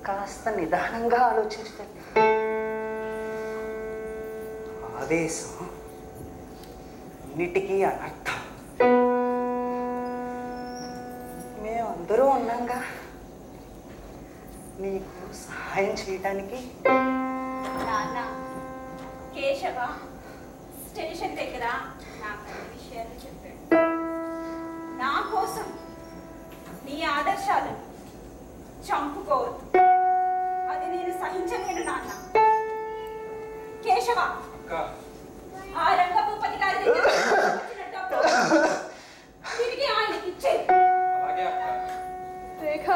Speaker 4: కాస్త నిదానంగా ఆలోచించండి. ఆవేశం అన్నిటికీ అనర్థం. మేమందరూ ఉన్నాంగా నీకు సహాయం చేయడానికి.
Speaker 6: నాన్న, కేశవ స్టేషన్ దగ్గర నాకు అన్ని విషయాలు చెప్పాడు. నా కోసం నీ ఆదర్శాలను చంపుకోవద్దు, అది నేను సహించలేను నాన్న. కేశవ,
Speaker 8: అక్క
Speaker 6: ఆ రంగభూపతి గారి దగ్గర వచ్చిన డబ్బు తిరిగి ఆయనకి ఇచ్చేది.
Speaker 8: అలాగే అక్క.
Speaker 5: రేఖ,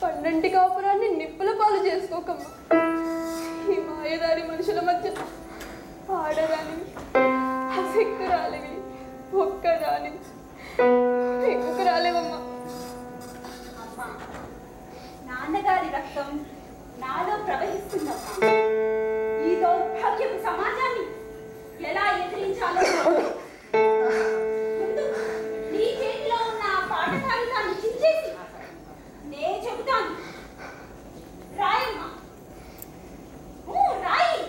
Speaker 5: పండంటి కాపురాన్ని నిప్పుల పాలు చేసుకోకమ్మా. ఈ మాయదారి మనుషుల మధ్య ఆడరానివి, అసెక్కురాలివి, ఒక్కదానివి, ఎక్కుకు రాలేవమ్మా.
Speaker 6: అమ్మా, నాన్నగారి రక్తం నాలో ప్రవహిస్తుందమ్మా. ఈ దౌర్భాగ్యం సమాజాన్ని ఎలా ఎదిరించాలో ముందు నీ చేతిలో ఉన్న ఆ పాట కాగితాన్ని చించేసి నే చెబుతాను. రాయమ్మా, రాయి.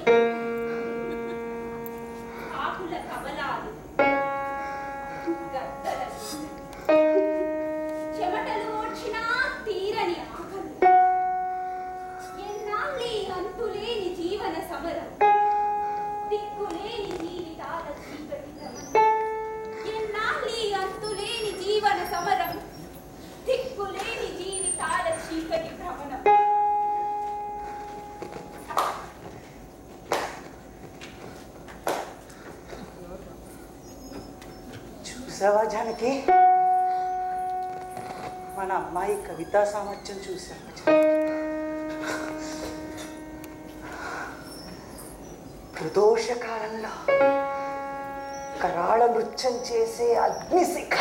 Speaker 6: ఆకుల కమలాలు, గద్దల చెమటలు ఓడ్చినా తీరని ఆకలి, ఎన్నాళ్ళీ అంతులేని జీవన సమరం, దిక్కులేని జీవితాల చీకటి
Speaker 4: చూసావా జానకి? మన అమ్మాయి కవితా సామర్థ్యం చూసావా? ప్రదోష కాలంలో కరాళ నృత్యం చేసే అగ్నిశిఖ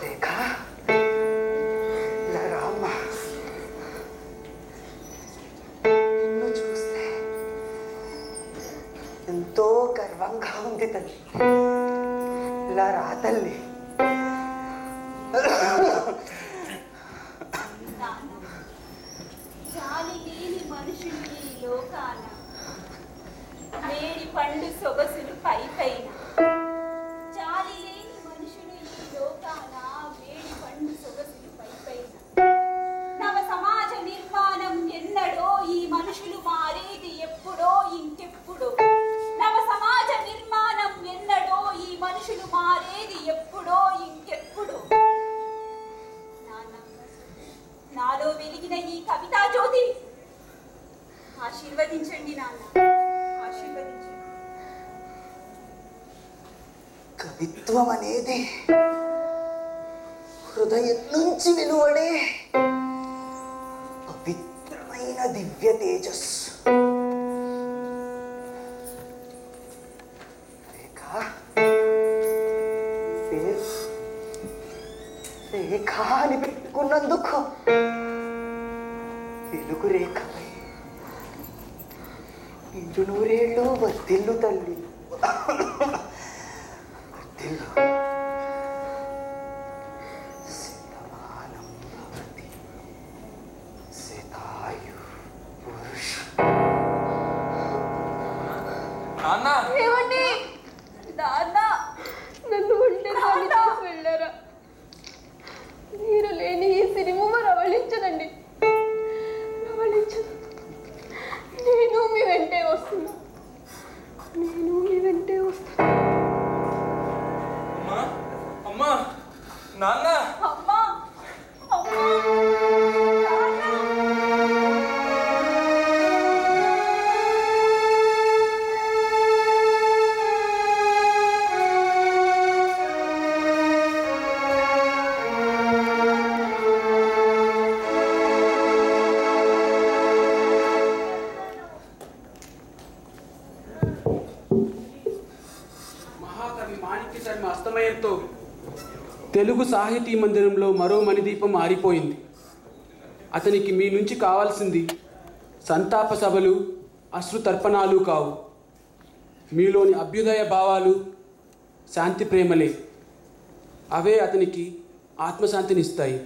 Speaker 4: రేఖ. ఇలా రామ్మ, నిన్ను చూస్తే ఎంతో గర్వంగా ఉంది తల్లి. ఇలా రా తల్లి.
Speaker 6: జాలి లేని మనుషులు ఈ లోకాన, మేడి పండు సొగసులు పై పైన. జాలి లేని మనుషులు ఈ లోకాన, మేడి పండు సొగసులు పై పైన. నవ సమాజ నిర్మాణం ఎన్నడో, ఈ మనుషులు మారేది ఎప్పుడో ఇంకెప్పుడో. నవ సమాజ నిర్మాణం ఎన్నడో, ఈ మనుషులు మారేది ఎప్పుడో ఇంకెప్పుడు. నాలో వెలిగిన ఈ కవితా జ్యోతి ఆశీర్వదించండి నాన్న, ఆశీర్వదించండి.
Speaker 4: కవిత్వం అనేది హృదయం నుంచి వెలువడే పవిత్రమైన దివ్య తేజస్సు. రేఖ అని పెట్టుకున్నందుకు వెలుగు రేఖపై ఇంటి నూరేళ్ళు వర్ధిల్లు తల్లి, వర్ధిల్లు. శతమానం భవతి శతాయు పురుష.
Speaker 5: ఏమండి? నాన్న, నన్ను ఒంటరిగా చేసి వెళ్ళారా? మీరు లేని ఈ సినిమా రవళించదండి, రవళించదు. నేను మీ వెంటే వస్తున్నా, నేను మీ వెంటే వస్తున్నా.
Speaker 8: అమ్మా, అమ్మా, నాన్న.
Speaker 6: అమ్మా, అమ్మా,
Speaker 11: అస్తమయంతో తెలుగు సాహితీ మందిరంలో మరో మణిదీపం ఆరిపోయింది. అతనికి మీ నుంచి కావాల్సింది సంతాప సభలు, అశ్రుతర్పణాలు కావు. మీలోని అభ్యుదయ భావాలు, శాంతి ప్రేమలే. అవే అతనికి ఆత్మశాంతినిస్తాయి.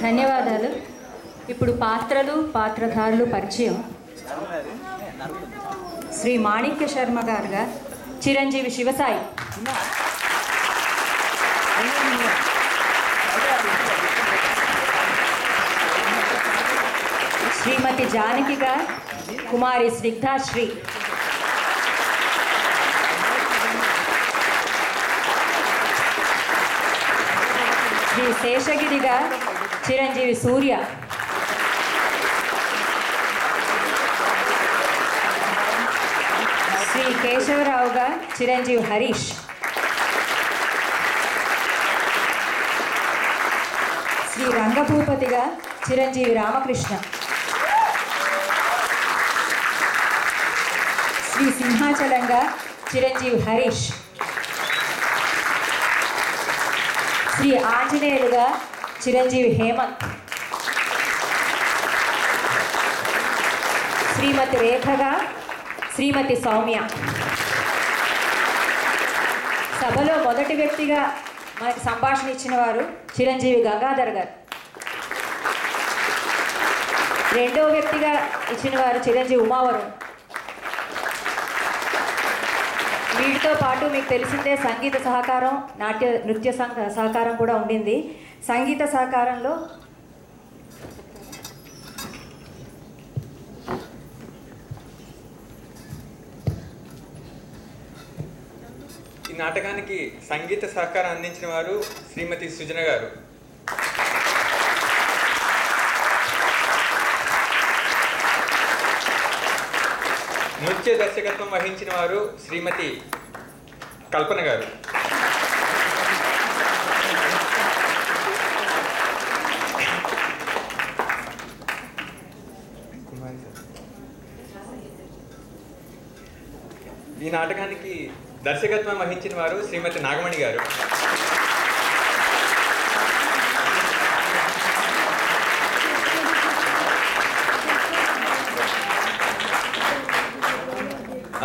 Speaker 1: ధన్యవాదాలు. ఇప్పుడు పాత్రలు, పాత్రధారులు పరిచయం. శ్రీ మాణిక్య శర్మ గారుగా చిరంజీవి శివసాయి, శ్రీమతి జానకిగా కుమారి స్నిగ్ధాశ్రీ, శ్రీ శేషగిరిగా చిరంజీవి సూర్య, శ్రీ కేశవరావుగా చిరంజీవి హరీష్, శ్రీ రంగభూపతిగా చిరంజీవి రామకృష్ణ, శ్రీ సింహాచలంగా చిరంజీవి హరీష్, శ్రీ ఆంజనేయులుగా చిరంజీవి హేమంత్, శ్రీమతి రేఖగా శ్రీమతి సౌమ్య. సభలో మొదటి వ్యక్తిగా మనకి సంభాషణ ఇచ్చిన వారు చిరంజీవి గంగాధర్ గారు. రెండవ వ్యక్తిగా ఇచ్చిన వారు చిరంజీవి ఉమావరుణ్. వీటితో పాటు మీకు తెలిసిందే సంగీత సహకారం, నృత్య సహకారం కూడా ఉండింది. సంగీత సహకారంలో
Speaker 12: ఈ నాటకానికి సంగీత సహకారం అందించిన వారు శ్రీమతి సుజన గారు. నృత్య దర్శకత్వం వహించిన వారు శ్రీమతి కల్పన గారు. ఈ నాటకానికి దర్శకత్వం వహించిన వారు శ్రీమతి నాగమణి గారు.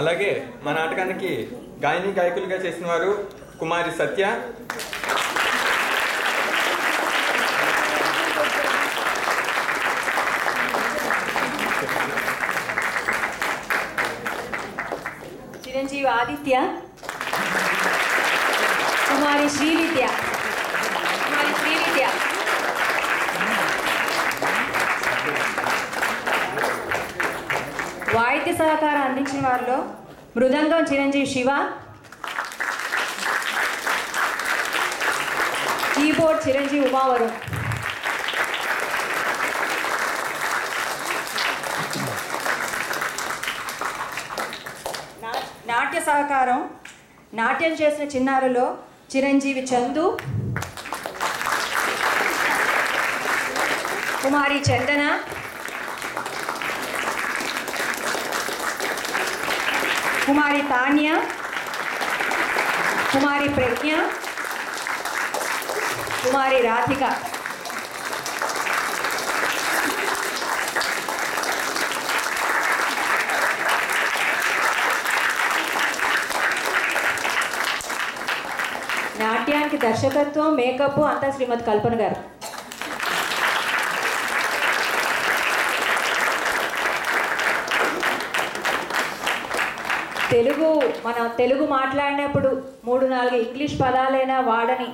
Speaker 12: అలాగే మా నాటకానికి గాయని గాయకులుగా చేసిన వారు కుమారి సత్య,
Speaker 1: చిరంజీవి ఆదిత్య, కుమారి శ్రీవిద్య. వాయిద్య సహకారం అందించిన వారిలో మృదంగం చిరంజీవి శివ, కీబోర్డ్ చిరంజీవి ఉమావరుణ్. నాట్య సహకారం నాట్యం చేసిన చిన్నారులో చిరంజీవి చందు, కుమారి చందన, కుమారి తాన్య, కుమారి ప్రజ్ఞ, కుమారి రాధిక. నాట్యానికి దర్శకత్వం, మేకప్ అంతా శ్రీమతి కల్పన గారు. మనం తెలుగు మాట్లాడినప్పుడు 3-4 ఇంగ్లీష్ పదాలైనా వాడని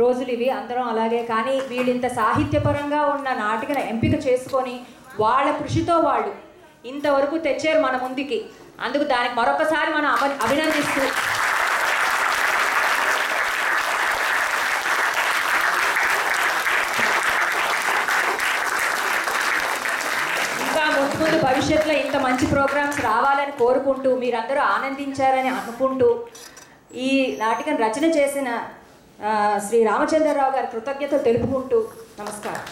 Speaker 1: రోజులు ఇవి, అందరం అలాగే. కానీ వీళ్ళింత సాహిత్యపరంగా ఉన్న నాటికను ఎంపిక చేసుకొని వాళ్ళ కృషితో వాళ్ళు ఇంతవరకు తెచ్చారు మన ముందుకి. అందుకు దానికి మరొకసారి మనం అభినందిస్తూ ముందు భవిష్యత్తులో ఇంత మంచి ప్రోగ్రామ్స్ రావాలని కోరుకుంటూ, మీరందరూ ఆనందించారని అనుకుంటూ, ఈ నాటకం రచన చేసిన శ్రీ రామచంద్రరావు గారి కృతజ్ఞతలు తెలుపుకుంటూ నమస్కారం.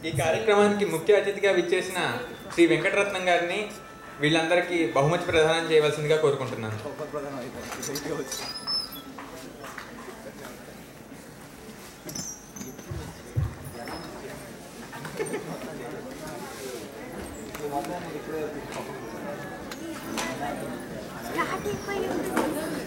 Speaker 12: ఈ కార్యక్రమానికి ముఖ్య అతిథిగా విచ్చేసిన శ్రీ వెంకటరత్నం గారిని వీళ్ళందరికీ బహుమతి ప్రదానం చేయవలసిందిగా కోరుకుంటున్నాను.
Speaker 10: స్టార్ట్ అయిపోయింది.